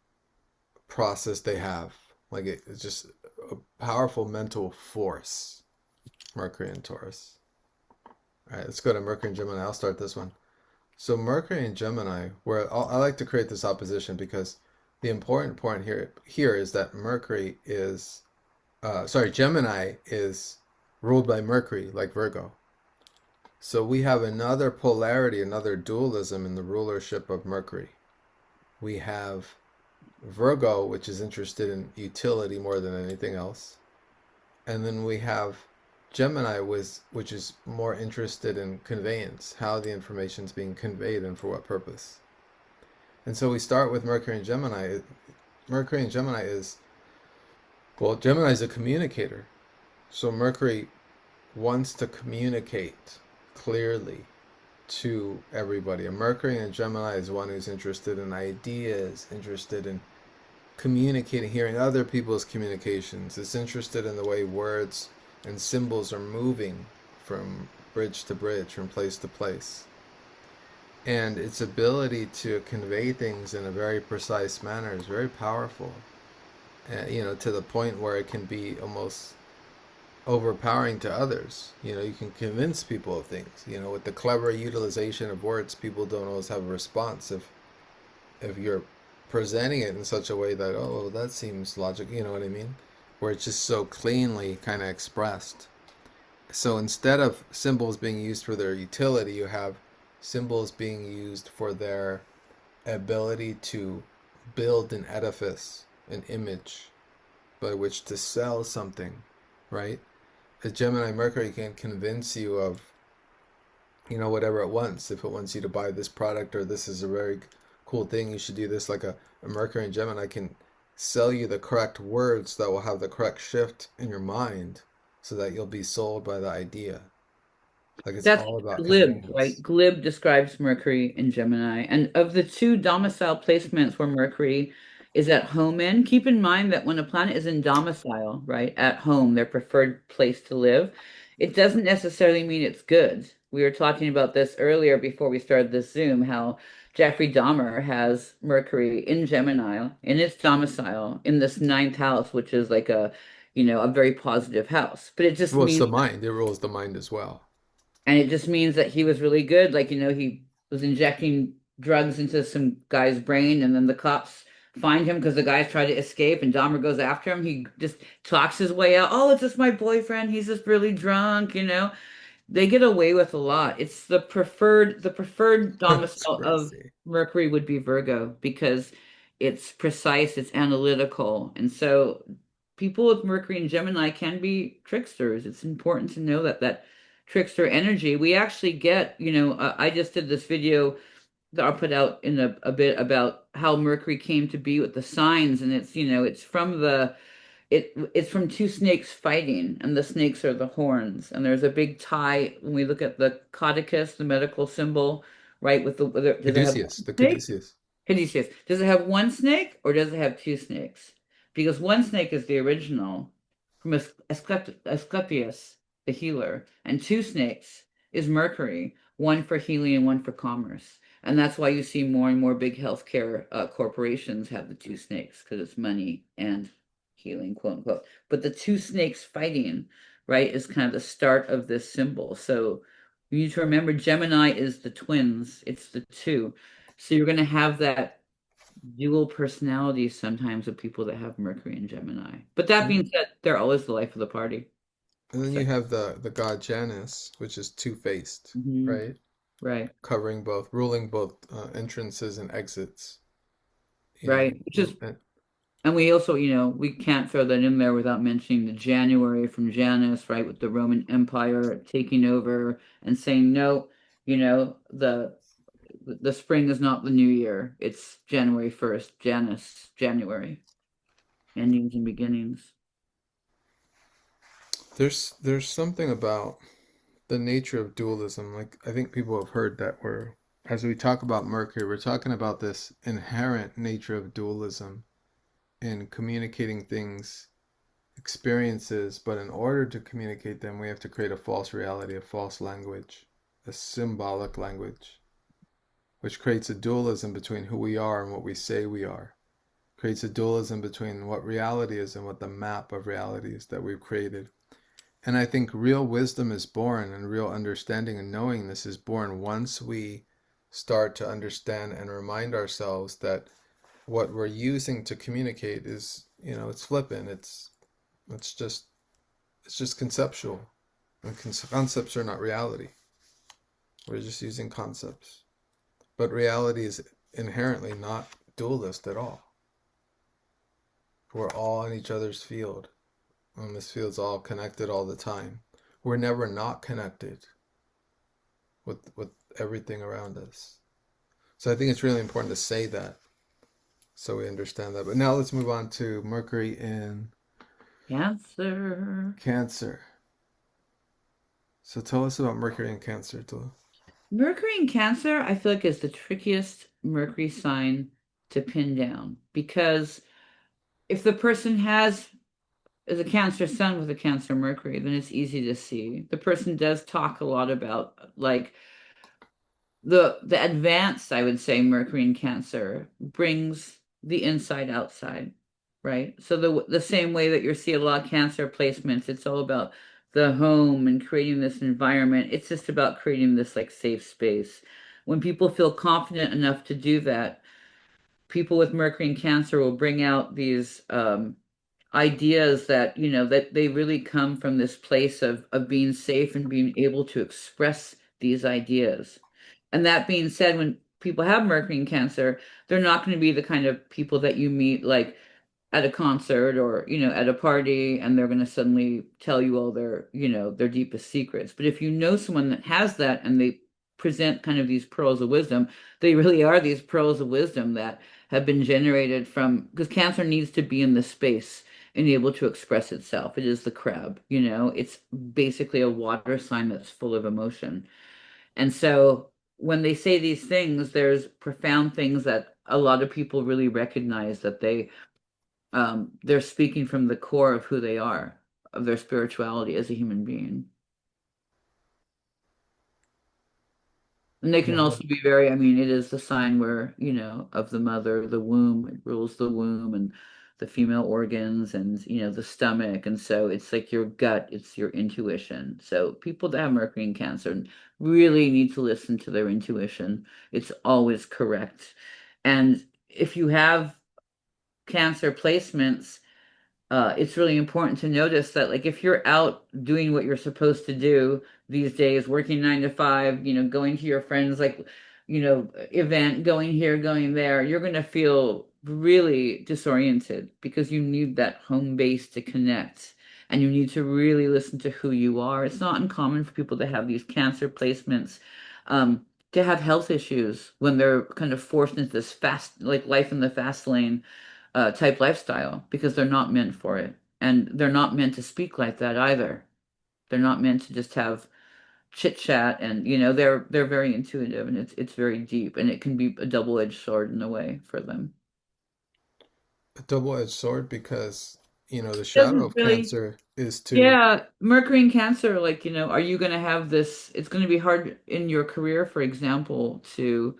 process they have. Like it's just a powerful mental force. Mercury and Taurus. All right, let's go to Mercury and Gemini. I'll start this one. So Mercury and Gemini, where I like to create this opposition, because the important point here is that Gemini is ruled by Mercury, like Virgo. So we have another polarity, another dualism in the rulership of Mercury. We have Virgo, which is interested in utility more than anything else. And then we have Gemini, which is more interested in conveyance, how the information is being conveyed and for what purpose. And so we start with Mercury and Gemini. Mercury and Gemini Gemini is a communicator. So Mercury wants to communicate clearly to everybody. And Mercury and Gemini is one who's interested in ideas, interested in communicating, hearing other people's communications. It's interested in the way words and symbols are moving from bridge to bridge, from place to place. And its ability to convey things in a very precise manner is very powerful. To the point where it can be almost overpowering to others. You can convince people of things. With the clever utilization of words, people don't always have a response if you're presenting it in such a way that, oh, that seems logical, you know what I mean? Where it's just so cleanly kind of expressed. So instead of symbols being used for their utility, you have symbols being used for their ability to build an edifice, an image by which to sell something, right? A Gemini Mercury can convince you of, whatever it wants. If it wants you to buy this product, or this is a very cool thing, you should do this. Like a Mercury and Gemini can sell you the correct words that will have the correct shift in your mind so that you'll be sold by the idea. Like it's That's all about glib, right? conveyance. Glib describes Mercury in Gemini. And of the two domicile placements where Mercury is at home in, keep in mind that when a planet is in domicile, right, at home, their preferred place to live, it doesn't necessarily mean it's good. We were talking about this earlier before we started this Zoom, how Jeffrey Dahmer has Mercury in Gemini in its domicile in this ninth house, which is like a very positive house. But it just Well, it's means the mind. It rules the mind as well. and it just means that he was really good. Like, he was injecting drugs into some guy's brain, and then the cops find him because the guys try to escape, and Dahmer goes after him. He just talks his way out. Oh, it's just my boyfriend. He's just really drunk. They get away with a lot. It's the preferred That's domicile of crazy. Mercury would be Virgo because it's precise, it's analytical. And so people with Mercury and Gemini can be tricksters. It's important to know that trickster energy. We actually I just did this video that I'll put out in a bit about how Mercury came to be with the signs, and it's from two snakes fighting, and the snakes are the horns. And there's a big tie when we look at the caduceus, the medical symbol, right? Does it have Caduceus, one the snake? Caduceus. Caduceus. Does it have one snake or does it have two snakes? Because one snake is the original from Asclepius, the healer, and two snakes is Mercury, one for healing and one for commerce. And that's why you see more and more big healthcare corporations have the two snakes because it's money and healing, quote unquote. But the two snakes fighting, right, is kind of the start of this symbol. So you need to remember Gemini is the twins, it's the two. So you're going to have that dual personality sometimes with people that have Mercury and Gemini. But that being And, said, they're always the life of the party. and then So, you have the god Janus, which is two-faced, mhm, right? right, Ruling both entrances and exits. right. Which is, And and we also, we can't throw that in there without mentioning the January from Janus, right, with the Roman Empire taking over and saying, no, the spring is not the new year. It's January 1st, Janus, January, endings and beginnings. there's something about the nature of dualism. Like I think people have heard that as we talk about Mercury, we're talking about this inherent nature of dualism in communicating things experiences, but in order to communicate them, we have to create a false reality, a false language, a symbolic language, which creates a dualism between who we are and what we say we are. Creates a dualism between what reality is and what the map of reality is that we've created. And I think real wisdom is born and real understanding and knowing this is born once we start to understand and remind ourselves that what we're using to communicate is, it's flippant. It's just it's just conceptual. And concepts are not reality. We're just using concepts. But reality is inherently not dualist at all. We're all in each other's field. And this field's all connected all the time. We're never not connected with everything around us. So I think it's really important to say that so we understand that. But now let's move on to Mercury in Cancer. Cancer. So tell us about Mercury in Cancer, Tula. Mercury in Cancer, I feel like is the trickiest Mercury sign to pin down because if the person has is a Cancer sun with a Cancer Mercury, then it's easy to see. The person does talk a lot about like the advanced, I would say, Mercury in Cancer brings the inside outside, right? So the same way that you see a lot of Cancer placements, it's all about the home and creating this environment. It's just about creating this like safe space. When people feel confident enough to do that, people with Mercury in Cancer will bring out these ideas that that they really come from this place of being safe and being able to express these ideas. And that being said, when people have Mercury in Cancer, they're not going to be the kind of people that you meet like at a concert or at a party, and they're going to suddenly tell you all their their deepest secrets. But if you know someone that has that and they present kind of these pearls of wisdom, they really are these pearls of wisdom that have been generated from because Cancer needs to be in the space and able to express itself. It is the crab, it's basically a water sign that's full of emotion. And so when they say these things, there's profound things that a lot of people really recognize that they're speaking from the core of who they are, of their spirituality as a human being. And they can Yeah. also be very, I mean, it is the sign where, of the mother, the womb, it rules the womb and the female organs and, the stomach. And so it's like your gut, it's your intuition. So people that have Mercury in Cancer really need to listen to their intuition. It's always correct. And if you have Cancer placements, it's really important to notice that like if you're out doing what you're supposed to do these days, working 9 to 5, going to your friends like, event, going here, going there, you're going to feel really disoriented because you need that home base to connect and you need to really listen to who you are. It's not uncommon for people to have these Cancer placements, to have health issues when they're kind of forced into this fast, like life in the fast lane type lifestyle because they're not meant for it. And they're not meant to speak like that either. They're not meant to just have chit chat and they're very intuitive and it's very deep and it can be a double-edged sword in a way for them. A double-edged sword because, the shadow Doesn't of really, Cancer is to, yeah, Mercury in Cancer, like, are you going to have this? It's going to be hard in your career, for example, to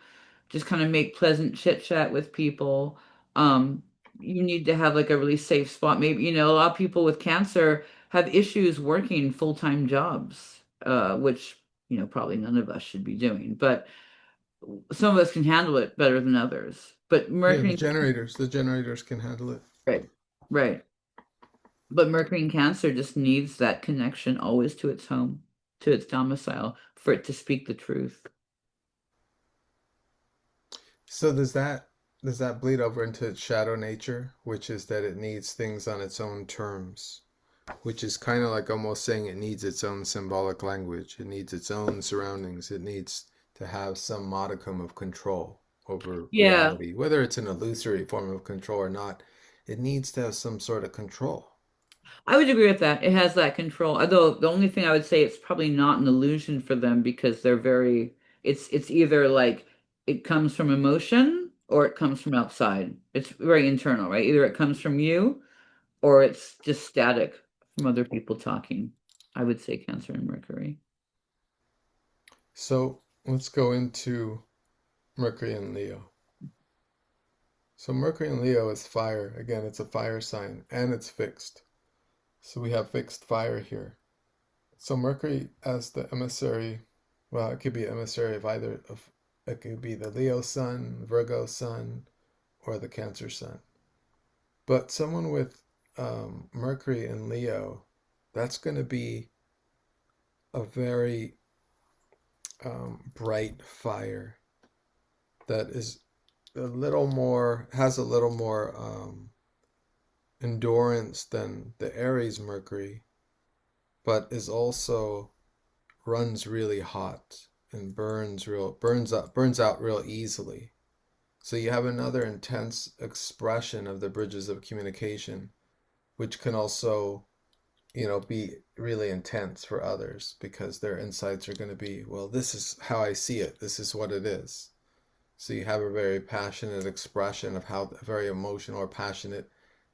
just kind of make pleasant chit chat with people. Um, you need to have like a really safe spot. Maybe, a lot of people with cancer have issues working full-time jobs, which, probably none of us should be doing, but some of us can handle it better than others. But yeah, the Mercury, generators. The generators can handle it. right, right. But Mercury in Cancer just needs that connection always to its home, to its domicile, for it to speak the truth. So does that bleed over into its shadow nature, which is that it needs things on its own terms, which is kind of like almost saying it needs its own symbolic language. It needs its own surroundings. It needs to have some modicum of control over Yeah, reality, whether it's an illusory form of control or not. It needs to have some sort of control. I would agree with that. It has that control. Although the only thing I would say it's probably not an illusion for them because they're very it's either like it comes from emotion or it comes from outside. It's very internal, right? Either it comes from you or it's just static from other people talking. I would say Cancer and Mercury. So let's go into Mercury and Leo. So Mercury and Leo is fire. Again, it's a fire sign and it's fixed. So we have fixed fire here. So Mercury as the emissary, well, it could be emissary of either of, it could be the Leo sun, Virgo sun, or the Cancer sun. But someone with Mercury and Leo, that's going to be a very bright fire that is a little more, has a little more endurance than the Aries Mercury, but is also runs really hot and burns out real easily. So you have another intense expression of the bridges of communication, which can also, be really intense for others because their insights are going to be, well, this is how I see it. This is what it is. So you have a very passionate expression of how, a very emotional or passionate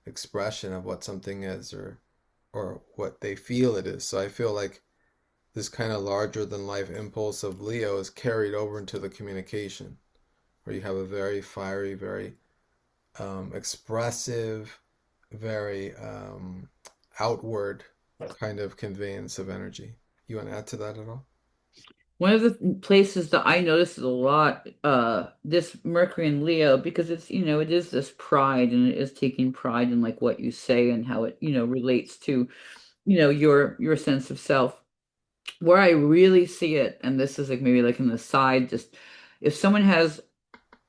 expression of what something is, or what they feel it is. So I feel like this kind of larger than life impulse of Leo is carried over into the communication, where you have a very fiery, very expressive, very outward kind of conveyance of energy. You want to add to that at all? One of the places that I notice it a lot, this Mercury and Leo, because it's, it is this pride and it is taking pride in like what you say and how it, relates to, your sense of self. Where I really see it, and this is like maybe like in the side, just if someone has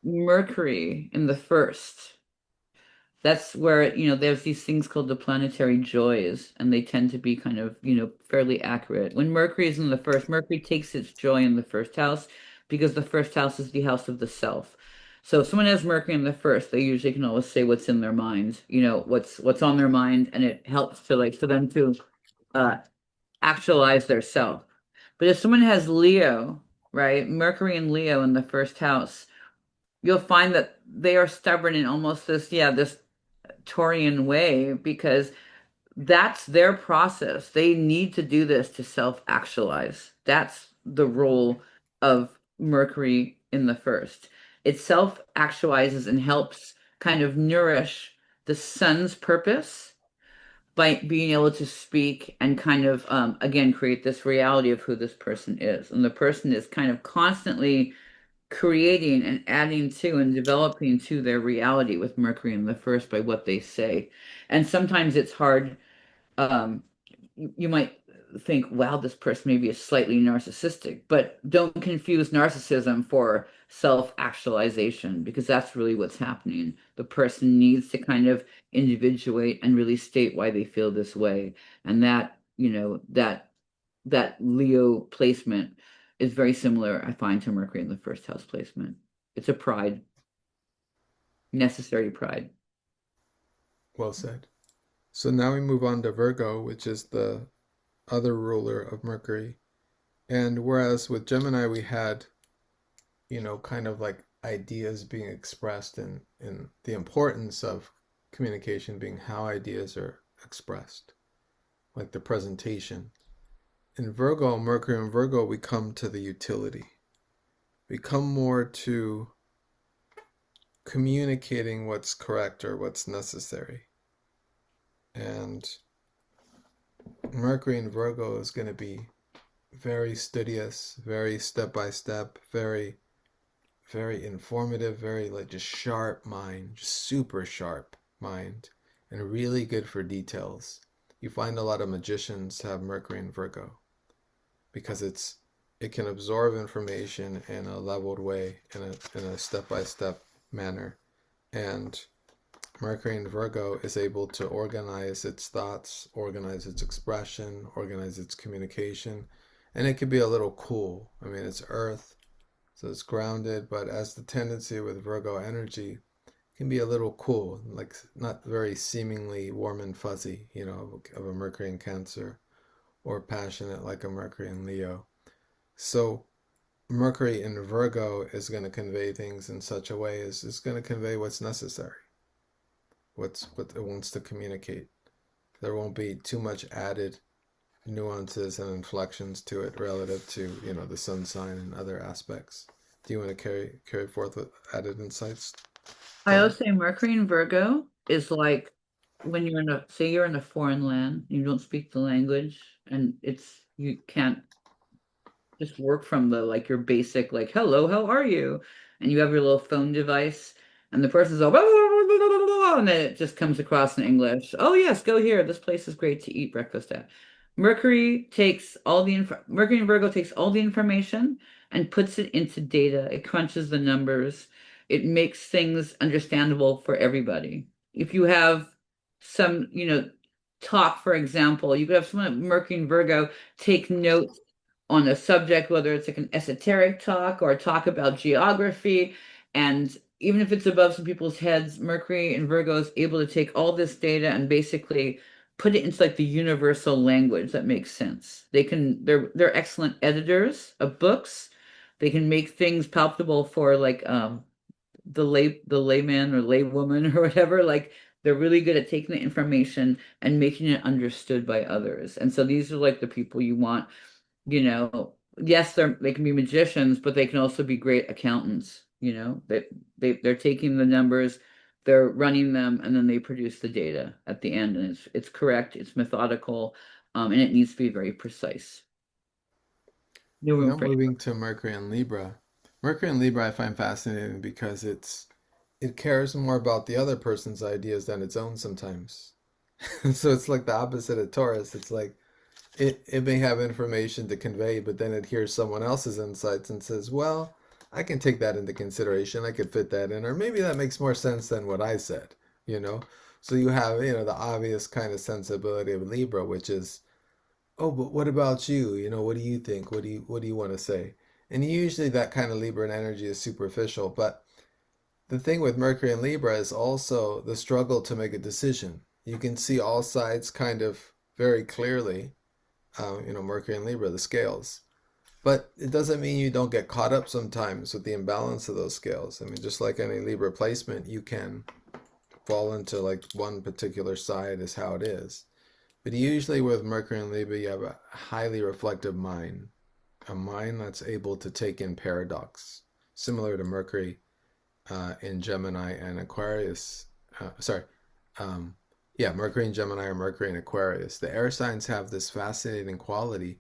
Mercury in the first, that's where, there's these things called the planetary joys, and they tend to be kind of, fairly accurate. When Mercury is in the first, Mercury takes its joy in the first house because the first house is the house of the self. So if someone has Mercury in the first, they usually can always say what's in their mind, what's on their mind, and it helps to like for them to uh actualize their self. But if someone has Leo, right, Mercury and Leo in the first house, you'll find that they are stubborn in almost this, yeah, this Taurian way because that's their process. They need to do this to self-actualize. That's the role of Mercury in the first. It self-actualizes and helps kind of nourish the sun's purpose by being able to speak and kind of again create this reality of who this person is. And the person is kind of constantly creating and adding to and developing to their reality with Mercury in the first by what they say. And sometimes it's hard. You might think, wow, this person maybe is slightly narcissistic, but don't confuse narcissism for self-actualization because that's really what's happening. The person needs to kind of individuate and really state why they feel this way. And that, that Leo placement is very similar, I find, to Mercury in the first house placement. It's a pride, necessary pride. Well said. So now we move on to Virgo, which is the other ruler of Mercury. And whereas with Gemini we had, kind of like ideas being expressed in the importance of communication being how ideas are expressed, like the presentation. In Virgo, Mercury and Virgo, we come to the utility. We come more to communicating what's correct or what's necessary. And Mercury in Virgo is going to be very studious, very step by step, very, very informative, very like just sharp mind, just super sharp mind, and really good for details. You find a lot of magicians have Mercury in Virgo because it can absorb information in a leveled way, in a step by step manner. And Mercury in Virgo is able to organize its thoughts, organize its expression, organize its communication, and it can be a little cool. I mean, it's Earth, so it's grounded, but as the tendency with Virgo energy can be a little cool, like not very seemingly warm and fuzzy, of a Mercury in Cancer, or passionate like a Mercury in Leo. So Mercury in Virgo is going to convey things in such a way as it's going to convey what's necessary, what it wants to communicate. There won't be too much added nuances and inflections to it relative to, the sun sign and other aspects. Do you want to carry forth with added insights, I Jenna? always say Mercury in Virgo is like when you're in a, say you're in a foreign land, you don't speak the language, and you can't just work from the like your basic like hello, how are you? And you have your little phone device, and the person's all blah, blah, blah, blah, blah, blah, and then it just comes across in English. Oh yes, go here. This place is great to eat breakfast at. Mercury and Virgo takes all the information and puts it into data. It crunches the numbers. It makes things understandable for everybody. If you have some, talk, for example, you could have someone at Mercury and Virgo take notes on a subject, whether it's like an esoteric talk or a talk about geography. And even if it's above some people's heads, Mercury and Virgo is able to take all this data and basically put it into like the universal language that makes sense. They're excellent editors of books. They can make things palpable for like the layman or laywoman or whatever. Like they're really good at taking the information and making it understood by others. And so these are like the people you want, yes, they can be magicians, but they can also be great accountants, they're taking the numbers, they're running them, and then they produce the data at the end, and it's correct, it's methodical, and it needs to be very precise. No room for Moving to Mercury and Libra. Mercury and Libra I find fascinating because it cares more about the other person's ideas than its own sometimes. So it's like the opposite of Taurus. It's like it may have information to convey, but then it hears someone else's insights and says, well, I can take that into consideration. I could fit that in, or maybe that makes more sense than what I said, you know? So you have, the obvious kind of sensibility of Libra, which is, oh, but what about you? What do you think? What do you want to say? And usually that kind of Libran energy is superficial, but the thing with Mercury and Libra is also the struggle to make a decision. You can see all sides kind of very clearly, Mercury and Libra, the scales. But it doesn't mean you don't get caught up sometimes with the imbalance of those scales. I mean, just like any Libra placement, you can fall into like one particular side is how it is. But usually with Mercury and Libra, you have a highly reflective mind, a mind that's able to take in paradox, similar to Mercury in Gemini and Aquarius. Sorry, um, yeah, Mercury in Gemini or Mercury in Aquarius. The air signs have this fascinating quality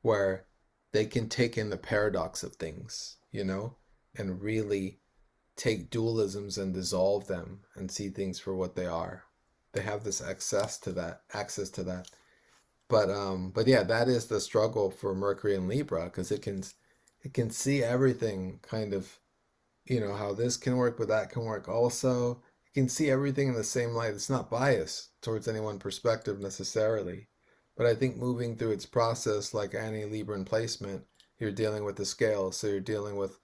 where they can take in the paradox of things, and really take dualisms and dissolve them and see things for what they are. They have this access to that. But yeah, that is the struggle for Mercury and Libra because it can see everything kind of, how this can work, but that can work also. It can see everything in the same light. It's not biased towards any one perspective necessarily. But I think moving through its process, like any Libran placement, you're dealing with the scale. So you're dealing with,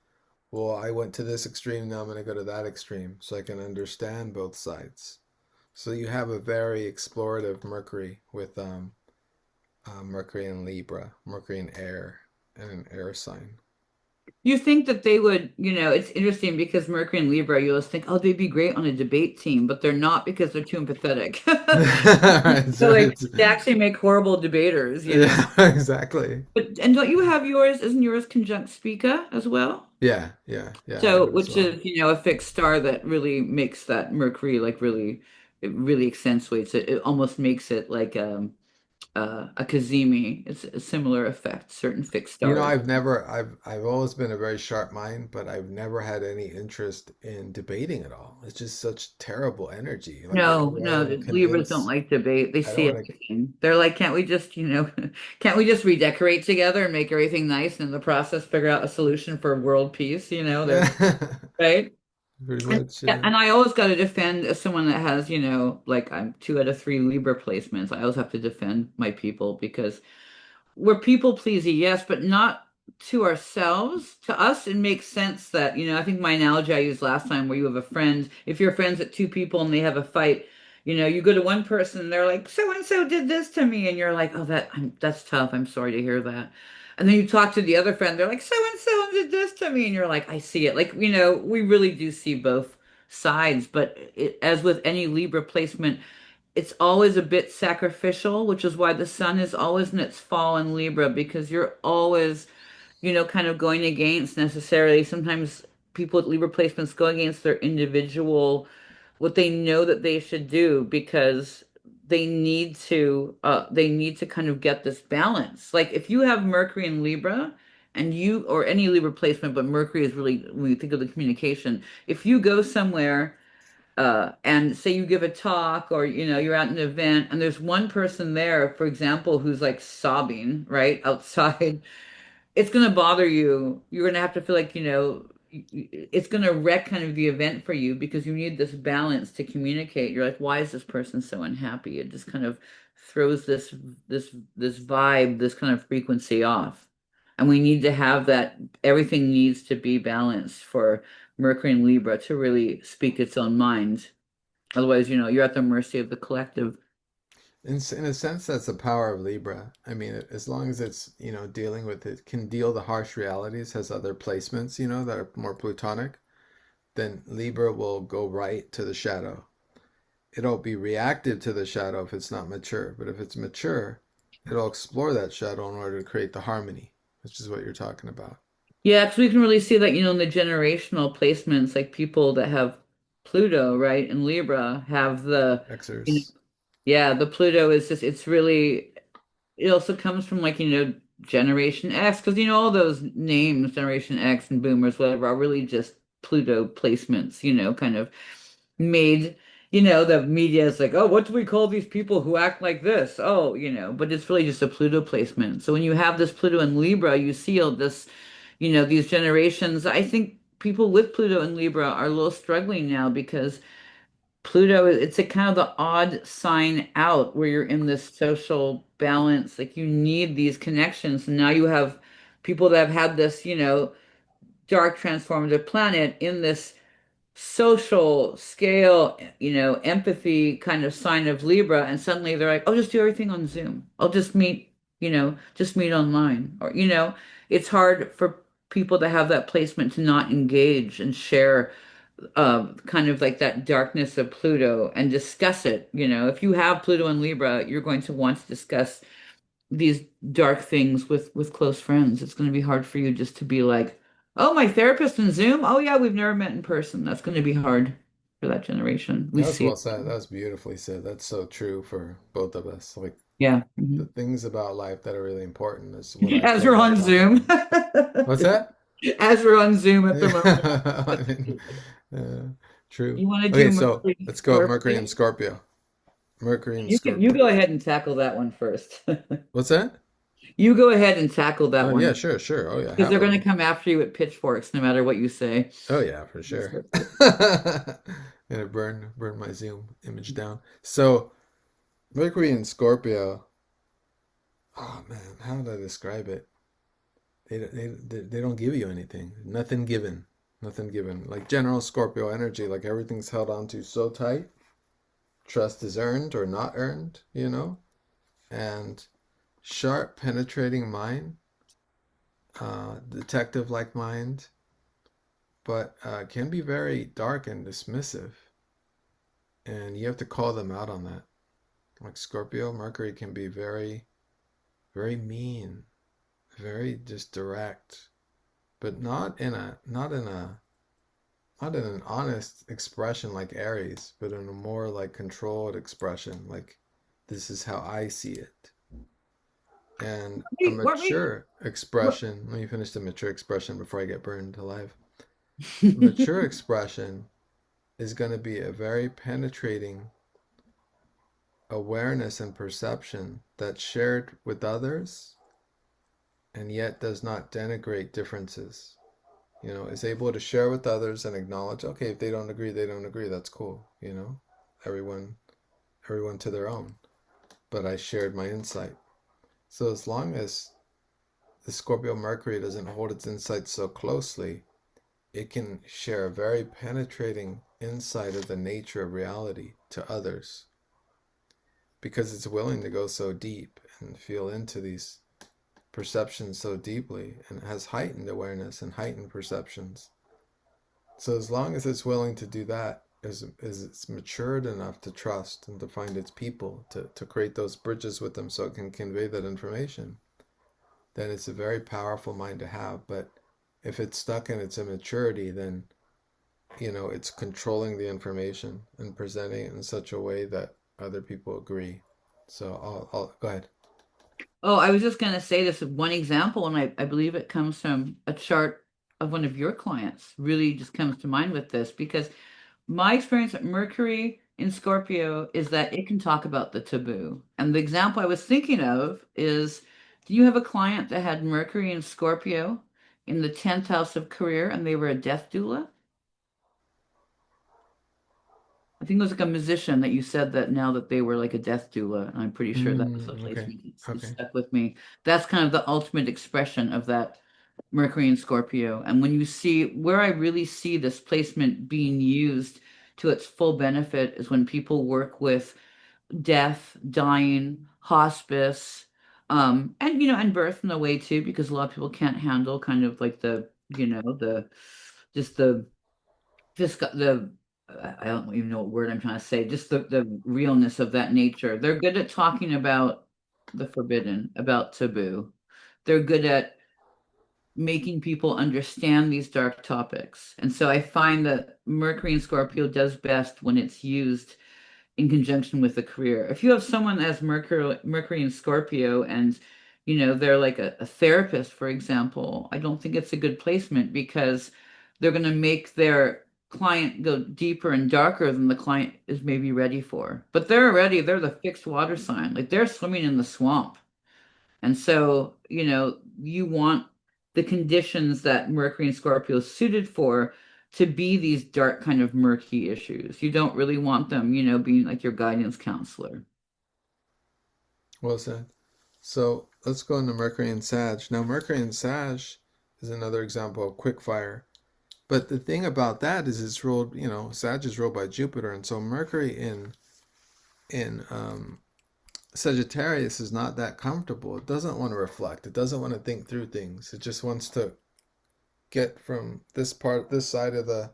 well, I went to this extreme, now I'm going to go to that extreme so I can understand both sides. So you have a very explorative Mercury with Mercury in Libra, Mercury in air, and an air sign. You think that they would, it's interesting because Mercury and Libra, you always think, oh, they'd be great on a debate team, but they're not because they're too empathetic. Right, So so like it's they actually make horrible debaters. yeah, exactly. And don't you have yours? Isn't yours conjunct Spica as well? Yeah, yeah, yeah. I have So, it as which well. is, a fixed star that really makes that Mercury like really, it really accentuates it. It almost makes it like a Cazimi. It's a similar effect, certain fixed stars. I've always been a very sharp mind, but I've never had any interest in debating at all. It's just such terrible energy. Like I No, would no, rather the Libras don't convince. like debate. They I don't see want everything. They're like, can't we just, can't we just redecorate together and make everything nice and in the process figure out a solution for world peace? They're to. right. Pretty And, much, yeah, yeah. and I always got to defend as someone that has, like I'm 2 out of 3 Libra placements. I always have to defend my people because we're people pleasing, yes, but not to ourselves. To us, it makes sense that, I think my analogy I used last time where you have a friend, if you're friends with 2 people and they have a fight, you go to one person and they're like, so and so did this to me, and you're like, oh, that's tough. I'm sorry to hear that. And then you talk to the other friend, they're like, so and so did this to me, and you're like, I see it. Like, we really do see both sides, but as with any Libra placement, it's always a bit sacrificial, which is why the sun is always in its fall in Libra, because you're always, kind of going against necessarily. Sometimes people with Libra placements go against their individual, what they know that they should do because they need to kind of get this balance. Like if you have Mercury in Libra and or any Libra placement, but Mercury is really, when you think of the communication, if you go somewhere and say you give a talk or you're at an event and there's one person there, for example, who's like sobbing right outside, it's going to bother you. You're going to have to feel like, it's going to wreck kind of the event for you because you need this balance to communicate. You're like, why is this person so unhappy? It just kind of throws this vibe, this kind of frequency off. And we need to have that. Everything needs to be balanced for Mercury and Libra to really speak its own mind. Otherwise, you're at the mercy of the collective. In a sense, that's the power of Libra. I mean, as long as it's, dealing with it, can deal the harsh realities, has other placements, that are more plutonic, then Libra will go right to the shadow. It'll be reactive to the shadow if it's not mature. But if it's mature, it'll explore that shadow in order to create the harmony, which is what you're talking about. Yeah, because we can really see that, in the generational placements, like people that have Pluto, right, and Libra have you know, Xers. yeah, the Pluto is just, it's really, it also comes from like, Generation X, because, all those names, Generation X and Boomers, whatever, are really just Pluto placements, kind of made, the media is like, oh, what do we call these people who act like this? Oh, but it's really just a Pluto placement. So when you have this Pluto and Libra, you see all this, these generations. I think people with Pluto and Libra are a little struggling now because Pluto, it's a kind of the odd sign out where you're in this social balance. Like you need these connections. And now you have people that have had this, dark transformative planet in this social scale, empathy kind of sign of Libra, and suddenly they're like, "Oh, just do everything on Zoom. I'll just meet online." Or, it's hard for people to have that placement to not engage and share kind of like that darkness of Pluto and discuss it. If you have Pluto and Libra, you're going to want to discuss these dark things with close friends. It's going to be hard for you just to be like, "Oh, my therapist in Zoom? Oh yeah, we've never met in person." That's going to be hard for that generation. We That was see well it. said. That was beautifully said. That's so true for both of us. Like Yeah. the Mhm. things about life that are really important is what I As care we're about on talking Zoom. about. What's that? As we're on Zoom at the moment. I mean, true. You want to do Okay, so Mercury let's go with Mercury Scorpio? and Scorpio. Mercury and You Scorpio. go ahead and tackle that one first. What's that? You go ahead and tackle that Oh yeah, one sure, sure. Oh yeah, because they're going to happily. come after you with pitchforks no matter what you say. Oh yeah, for sure. Gonna burn my Zoom image down. So Mercury and Scorpio. Oh man, how would I describe it? They don't give you anything. Nothing given. Nothing given. Like general Scorpio energy, like everything's held on to so tight. Trust is earned or not earned, and sharp, penetrating mind, detective-like mind, but can be very dark and dismissive, and you have to call them out on that. Like Scorpio, Mercury can be very, very mean, very just direct, but not in an honest expression like Aries, but in a more like controlled expression, like this is how I see it. And a Weren't we? mature What? expression, let me finish the mature expression before I get burned alive. A mature expression is going to be a very penetrating awareness and perception that's shared with others and yet does not denigrate differences. Is able to share with others and acknowledge, okay, if they don't agree, they don't agree. That's cool. Everyone, everyone to their own. But I shared my insight. So as long as the Scorpio Mercury doesn't hold its insight so closely, it can share a very penetrating insight of the nature of reality to others because it's willing to go so deep and feel into these perceptions so deeply and has heightened awareness and heightened perceptions. So as long as it's willing to do that, is it's matured enough to trust and to find its people to create those bridges with them so it can convey that information, then it's a very powerful mind to have. But if it's stuck in its immaturity, then it's controlling the information and presenting it in such a way that other people agree. So I'll go ahead. Oh, I was just going to say this one example, and I believe it comes from a chart of one of your clients. Really just comes to mind with this because my experience at Mercury in Scorpio is that it can talk about the taboo. And the example I was thinking of is, do you have a client that had Mercury in Scorpio in the 10th house of career and they were a death doula? I think it was like a musician that you said that now that they were like a death doula, and I'm pretty sure that was the Okay. placement. It's Okay. stuck with me. That's kind of the ultimate expression of that Mercury and Scorpio. And when you see where I really see this placement being used to its full benefit is when people work with death, dying, hospice, and birth in a way too, because a lot of people can't handle kind of like the just the just got the I don't even know what word I'm trying to say, just the realness of that nature. They're good at talking about the forbidden, about taboo. They're good at making people understand these dark topics. And so I find that Mercury and Scorpio does best when it's used in conjunction with a career. If you have someone as Mercury and Scorpio and they're like a therapist, for example, I don't think it's a good placement because they're going to make their client go deeper and darker than the client is maybe ready for. But they're the fixed water sign. Like they're swimming in the swamp. And so, you want the conditions that Mercury and Scorpio is suited for to be these dark kind of murky issues. You don't really want them, being like your guidance counselor. Well said. So let's go into Mercury and Sag. Now, Mercury and Sag is another example of quick fire. But the thing about that is it's ruled, Sag is ruled by Jupiter, and so Mercury in Sagittarius is not that comfortable. It doesn't want to reflect. It doesn't want to think through things. It just wants to get from this side of the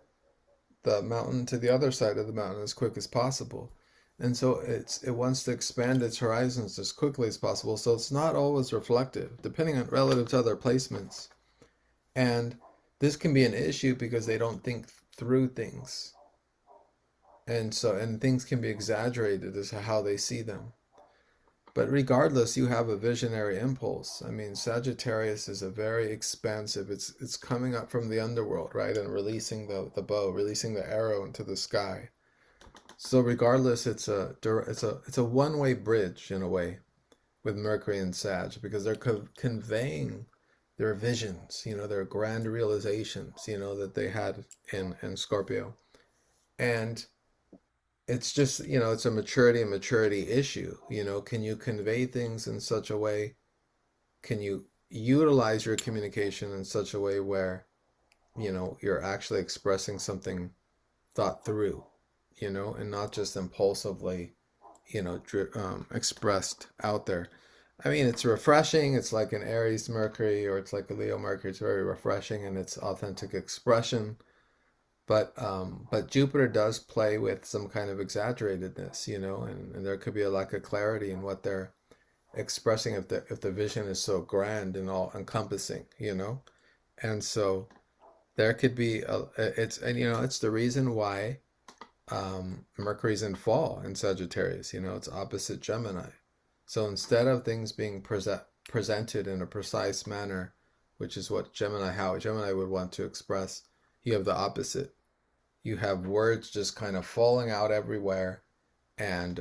mountain to the other side of the mountain as quick as possible. And so it wants to expand its horizons as quickly as possible. So it's not always reflective, depending on relative to other placements. And this can be an issue because they don't think through things. And things can be exaggerated as to how they see them. But regardless, you have a visionary impulse. I mean, Sagittarius is a very expansive. It's coming up from the underworld, right, and releasing the bow, releasing the arrow into the sky. So regardless, it's a one-way bridge in a way with Mercury and Sag because they're conveying their visions, their grand realizations, that they had in Scorpio, and it's just it's a maturity issue. Can you convey things in such a way? Can you utilize your communication in such a way where you're actually expressing something thought through, and not just impulsively, expressed out there. I mean, it's refreshing. It's like an Aries Mercury or it's like a Leo Mercury. It's very refreshing in its authentic expression. But Jupiter does play with some kind of exaggeratedness, and there could be a lack of clarity in what they're expressing if the vision is so grand and all encompassing. And so there could be it's the reason why Mercury's in fall in Sagittarius. It's opposite Gemini. So instead of things being presented in a precise manner, which is how Gemini would want to express, you have the opposite. You have words just kind of falling out everywhere, and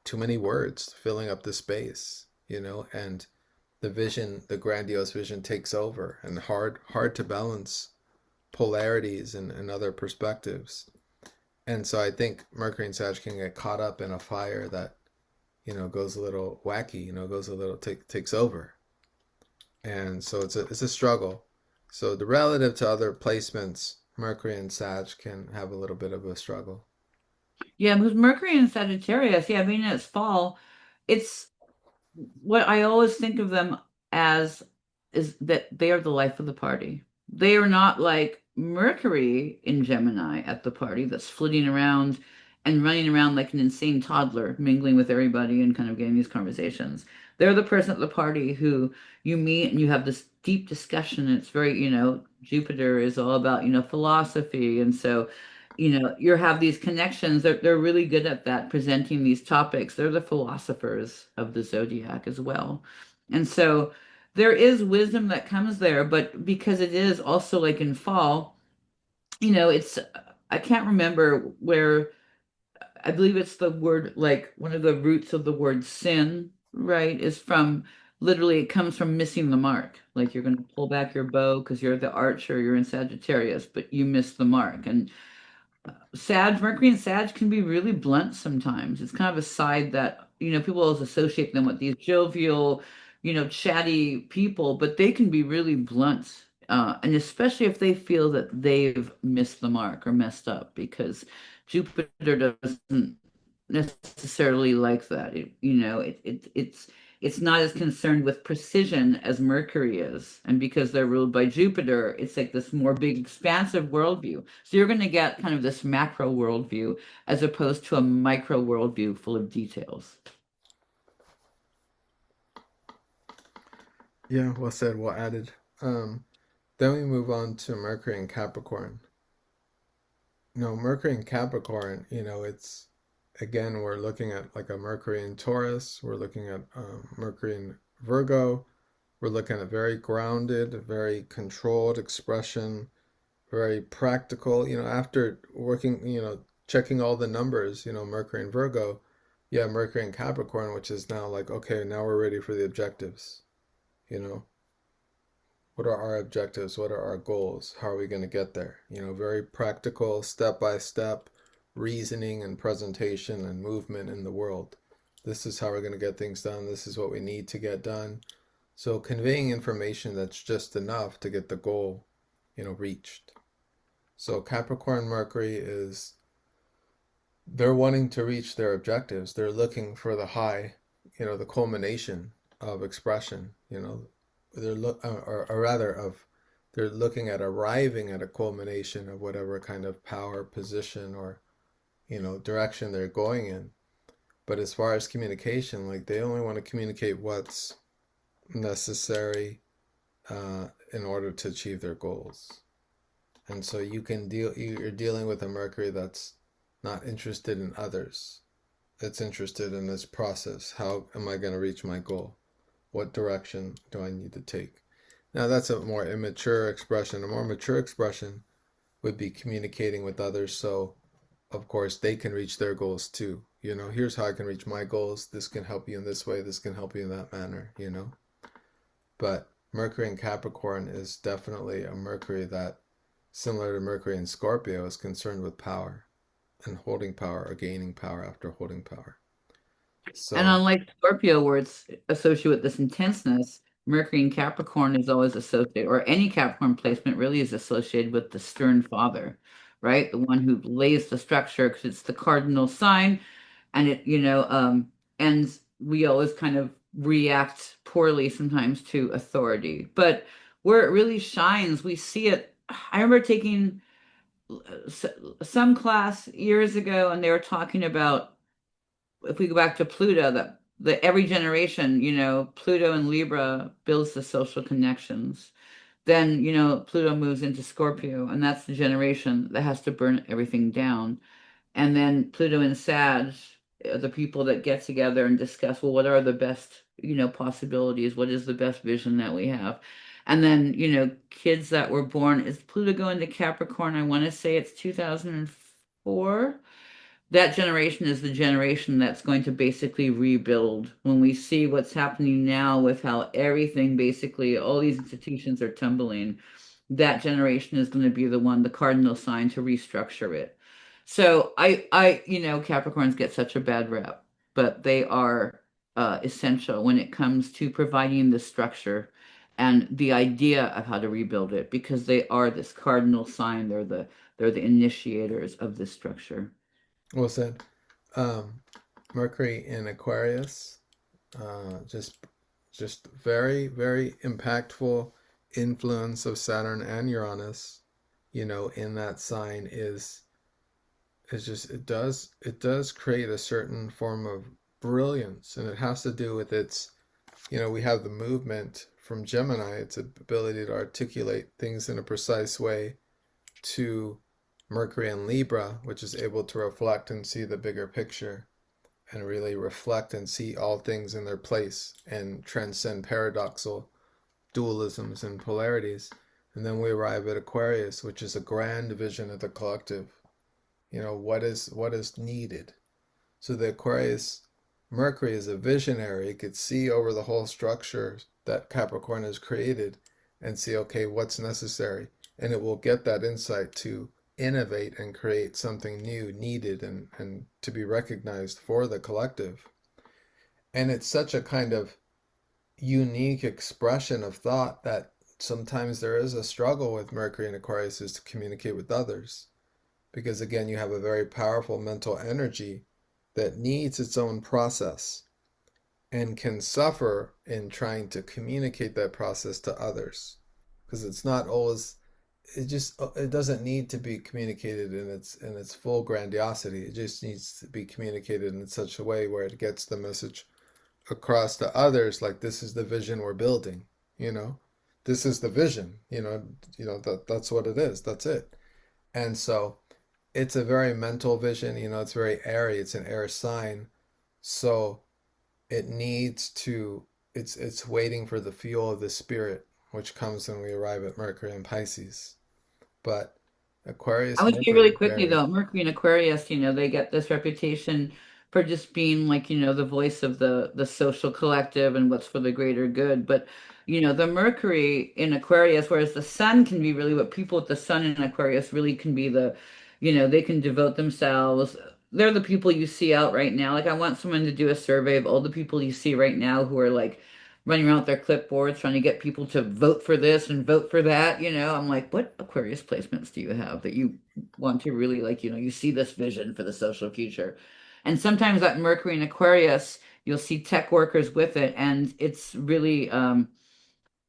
too many words filling up the space. And the grandiose vision takes over, and hard to balance polarities and other perspectives. And so I think Mercury and Sag can get caught up in a fire that goes a little wacky, goes a little takes over, and so it's a struggle. So the relative to other placements, Mercury and Sag can have a little bit of a struggle. Yeah, because Mercury in Sagittarius, yeah, being it's fall, it's what I always think of them as is that they are the life of the party. They are not like Mercury in Gemini at the party that's flitting around and running around like an insane toddler, mingling with everybody and kind of getting these conversations. They're the person at the party who you meet and you have this deep discussion. It's very, Jupiter is all about, philosophy. And so, you have these connections. They're really good at that, presenting these topics. They're the philosophers of the zodiac as well. And so, there is wisdom that comes there, but because it is also like in fall, it's I can't remember where I believe it's the word like one of the roots of the word sin, right, is from literally it comes from missing the mark. Like you're going to pull back your bow because you're the archer, you're in Sagittarius, but you missed the mark. And Mercury and Sag can be really blunt sometimes. It's kind of a side that, people always associate them with these jovial, chatty people, but they can be really blunt. And especially if they feel that they've missed the mark or messed up, because Jupiter doesn't necessarily like that. It's not as concerned with precision as Mercury is. And because they're ruled by Jupiter, it's like this more big, expansive worldview. So you're going to get kind of this macro worldview as opposed to a micro worldview full of details. Yeah, well said, well added. Then we move on to Mercury and Capricorn. Mercury and Capricorn, it's again, we're looking at like a Mercury in Taurus, we're looking at Mercury in Virgo, we're looking at very grounded, very controlled expression, very practical. After working, checking all the numbers, Mercury in Virgo, yeah, Mercury in Capricorn, which is now like, okay, now we're ready for the objectives. You know, what are our objectives? What are our goals? How are we going to get there? Very practical, step by step reasoning and presentation and movement in the world. This is how we're going to get things done. This is what we need to get done. So conveying information that's just enough to get the goal, reached. So Capricorn Mercury is they're wanting to reach their objectives. They're looking for the high, the culmination of expression. Or rather of they're looking at arriving at a culmination of whatever kind of power, position, or direction they're going in. But as far as communication, like they only want to communicate what's necessary in order to achieve their goals. And so you're dealing with a Mercury that's not interested in others. It's interested in this process. How am I going to reach my goal? What direction do I need to take? Now that's a more immature expression. A more mature expression would be communicating with others so of course they can reach their goals too. Here's how I can reach my goals. This can help you in this way. This can help you in that manner. But Mercury in Capricorn is definitely a Mercury that, similar to Mercury in Scorpio, is concerned with power and holding power or gaining power after holding power. And So, unlike Scorpio, where it's associated with this intenseness, Mercury in Capricorn is always associated, or any Capricorn placement really is associated with the stern father, right? The one who lays the structure because it's the cardinal sign, and and we always kind of react poorly sometimes to authority. But where it really shines, we see it. I remember taking s- some class years ago, and they were talking about if we go back to Pluto, that every generation, Pluto and Libra builds the social connections. Then, Pluto moves into Scorpio, and that's the generation that has to burn everything down. And then Pluto and Sag are the people that get together and discuss, well, what are the best, possibilities? What is the best vision that we have? And then, kids that were born, is Pluto going to Capricorn? I want to say it's 2004. That generation is the generation that's going to basically rebuild. When we see what's happening now with how everything basically, all these institutions are tumbling, that generation is going to be the one, the cardinal sign to restructure it. So Capricorns get such a bad rep, but they are essential when it comes to providing the structure and the idea of how to rebuild it, because they are this cardinal sign. They're the initiators of this structure. well said. Um, Mercury in Aquarius, just very, very impactful influence of Saturn and Uranus. in that sign is just it does create a certain form of brilliance, and it has to do with we have the movement from Gemini, its ability to articulate things in a precise way, to Mercury and Libra, which is able to reflect and see the bigger picture and really reflect and see all things in their place and transcend paradoxal dualisms and polarities. And then we arrive at Aquarius, which is a grand vision of the collective. What is needed. So the Aquarius Mercury is a visionary. It could see over the whole structure that Capricorn has created and see, okay, what's necessary. And it will get that insight to innovate and create something new, needed, and to be recognized for the collective. And it's such a kind of unique expression of thought that sometimes there is a struggle with Mercury and Aquarius is to communicate with others. Because again, you have a very powerful mental energy that needs its own process and can suffer in trying to communicate that process to others. Because it's not always it doesn't need to be communicated in its full grandiosity. It just needs to be communicated in such a way where it gets the message across to others, like this is the vision we're building, you know. This is the vision, that's what it is. That's it. And so it's a very mental vision, it's very airy, it's an air sign. So it needs to it's waiting for the fuel of the spirit, which comes when we arrive at Mercury and Pisces. But I Aquarius would say Mercury really is quickly very though, Mercury and Aquarius, they get this reputation for just being like, the voice of the social collective and what's for the greater good. But, the Mercury in Aquarius, whereas the sun can be really what people with the sun in Aquarius really can be they can devote themselves. They're the people you see out right now. Like I want someone to do a survey of all the people you see right now who are like running around with their clipboards trying to get people to vote for this and vote for that. I'm like, what Aquarius placements do you have that you want to really like, you see this vision for the social future? And sometimes that Mercury in Aquarius, you'll see tech workers with it, and it's really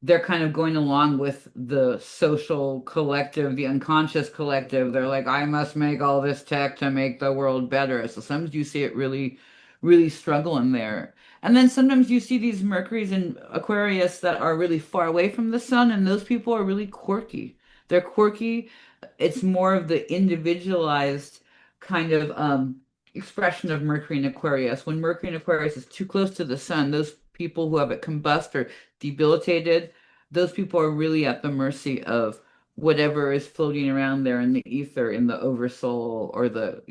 they're kind of going along with the social collective, the unconscious collective. They're like, I must make all this tech to make the world better. So sometimes you see it really, really struggle in there. And then sometimes you see these Mercuries in Aquarius that are really far away from the sun, and those people are really quirky. They're quirky. It's more of the individualized kind of expression of Mercury in Aquarius. When Mercury in Aquarius is too close to the sun, those people who have it combust or debilitated, those people are really at the mercy of whatever is floating around there in the ether, in the oversoul or the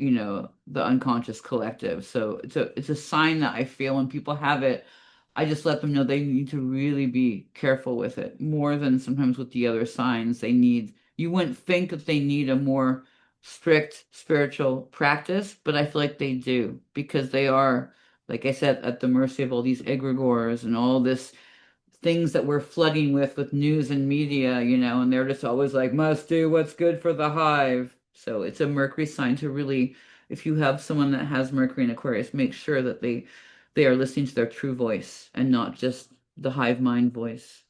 unconscious collective. So it's a sign that I feel when people have it, I just let them know they need to really be careful with it more than sometimes with the other signs. You wouldn't think that they need a more strict spiritual practice, but I feel like they do because they are, like I said, at the mercy of all these egregores and all this things that we're flooding with news and media, and they're just always like, must do what's good for the hive. So it's a Mercury sign to really, if you have someone that has Mercury in Aquarius, make sure that they are listening to their true voice and not just the hive mind voice.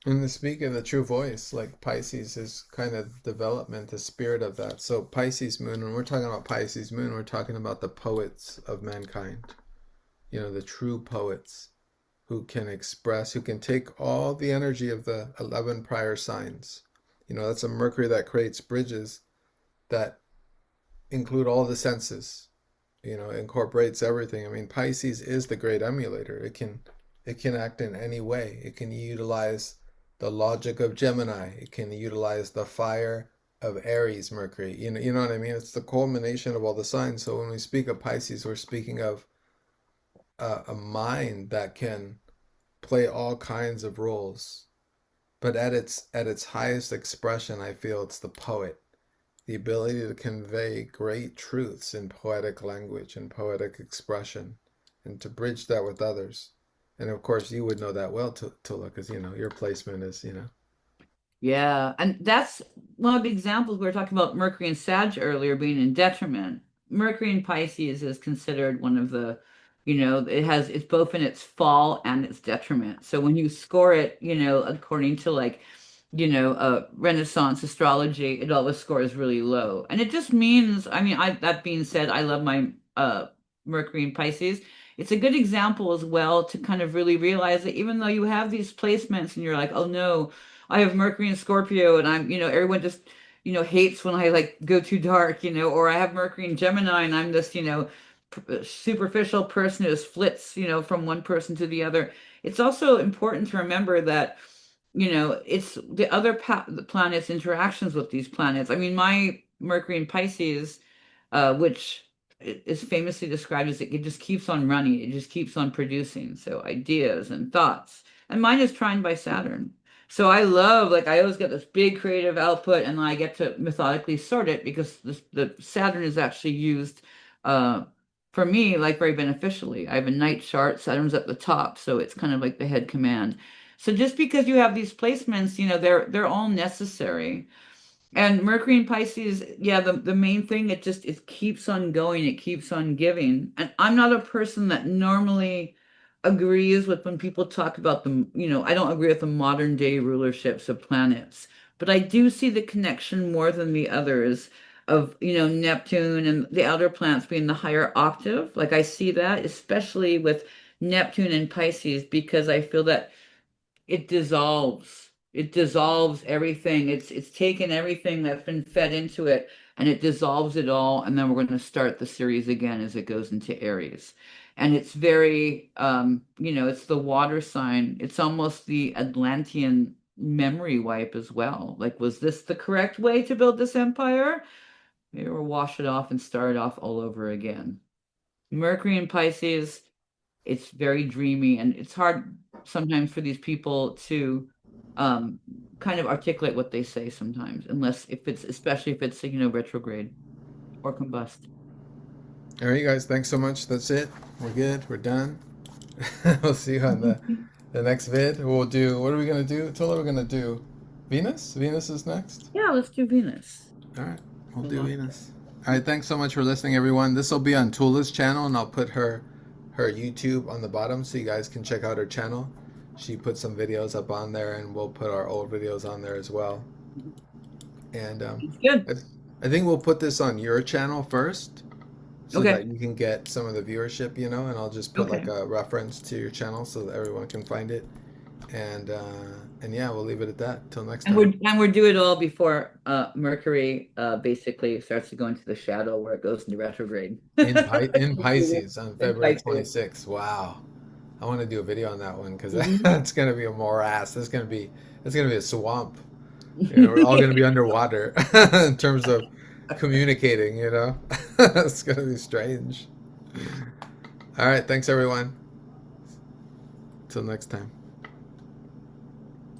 in the speak of the true voice, like Pisces is kind of development, the spirit of that. So Pisces moon, when we're talking about Pisces moon, we're talking about the poets of mankind, the true poets who can express, who can take all the energy of the 11 prior signs. That's a Mercury that creates bridges that include all the senses, incorporates everything. I mean, Pisces is the great emulator. It can act in any way. It can utilize the logic of Gemini. It can utilize the fire of Aries Mercury. You know what I mean? It's the culmination of all the signs. So when we speak of Pisces, we're speaking of a mind that can play all kinds of roles. But at its highest expression, I feel it's the poet, the ability to convey great truths in poetic language and poetic expression, and to bridge that with others. And of course, you would know that well, Tula, because your placement is. Yeah, and that's one of the examples we were talking about Mercury and Sag earlier being in detriment. Mercury in Pisces is considered one of it's both in its fall and its detriment. So when you score it, according to like Renaissance astrology, it always scores really low. And it just means, I mean, that being said, I love my Mercury in Pisces. It's a good example as well to kind of really realize that even though you have these placements and you're like, oh no, I have Mercury in Scorpio and everyone just, hates when I like go too dark, or I have Mercury in Gemini and I'm this, superficial person who just flits, from one person to the other. It's also important to remember that it's the other the planets' interactions with these planets. I mean, my Mercury in Pisces, which is famously described as it just keeps on running, it just keeps on producing. So ideas and thoughts. And mine is trine by Saturn. So I love, like, I always get this big creative output, and I get to methodically sort it because the Saturn is actually used uh, for me, like, very beneficially. I have a night chart, Saturn's at the top, so it's kind of like the head command. So just because you have these placements, they're all necessary. And Mercury in Pisces, yeah, the main thing, it keeps on going, it keeps on giving. And I'm not a person that normally agrees with when people talk about I don't agree with the modern day rulerships of planets, but I do see the connection more than the others of, Neptune and the outer planets being the higher octave. Like I see that, especially with Neptune and Pisces, because I feel that it dissolves. It dissolves everything. It's taken everything that's been fed into it and it dissolves it all. And then we're going to start the series again as it goes into Aries. And it's very, it's the water sign. It's almost the Atlantean memory wipe as well. Like, was this the correct way to build this empire? Maybe we'll wash it off and start it off all over again. Mercury and Pisces, it's very dreamy and it's hard sometimes for these people to um, kind of articulate what they say sometimes, unless if it's especially if it's retrograde or combust. All right, guys. Thanks so much. That's it. We're good. We're done. We'll see you on the next vid. We'll do. What are we gonna do? Tell her we're gonna do Venus. Venus is next. Yeah, let's do Venus. All right. We'll I do lost it. Venus. All right. Thanks so much for listening, everyone. This will be on Tula's channel, and I'll put her YouTube on the bottom so you guys can check out her channel. She put some videos up on there, and we'll put our old videos on there as well. And It's good. I, I think we'll put this on your channel first so Okay. that you can get some of the viewership, and I'll just put like Okay. a reference to your channel so that everyone can find it. And yeah, we'll leave it at that. Till next And time. we're do it all before Mercury basically starts to go into the shadow where it goes into retrograde. In Pisces on In February Pisces. 26th. Wow. I want to do a video on that one because Mhm. that's gonna be a morass. That's gonna be a swamp. We're all gonna be underwater in terms of communicating. It's gonna be strange. All right, thanks everyone. Till next time.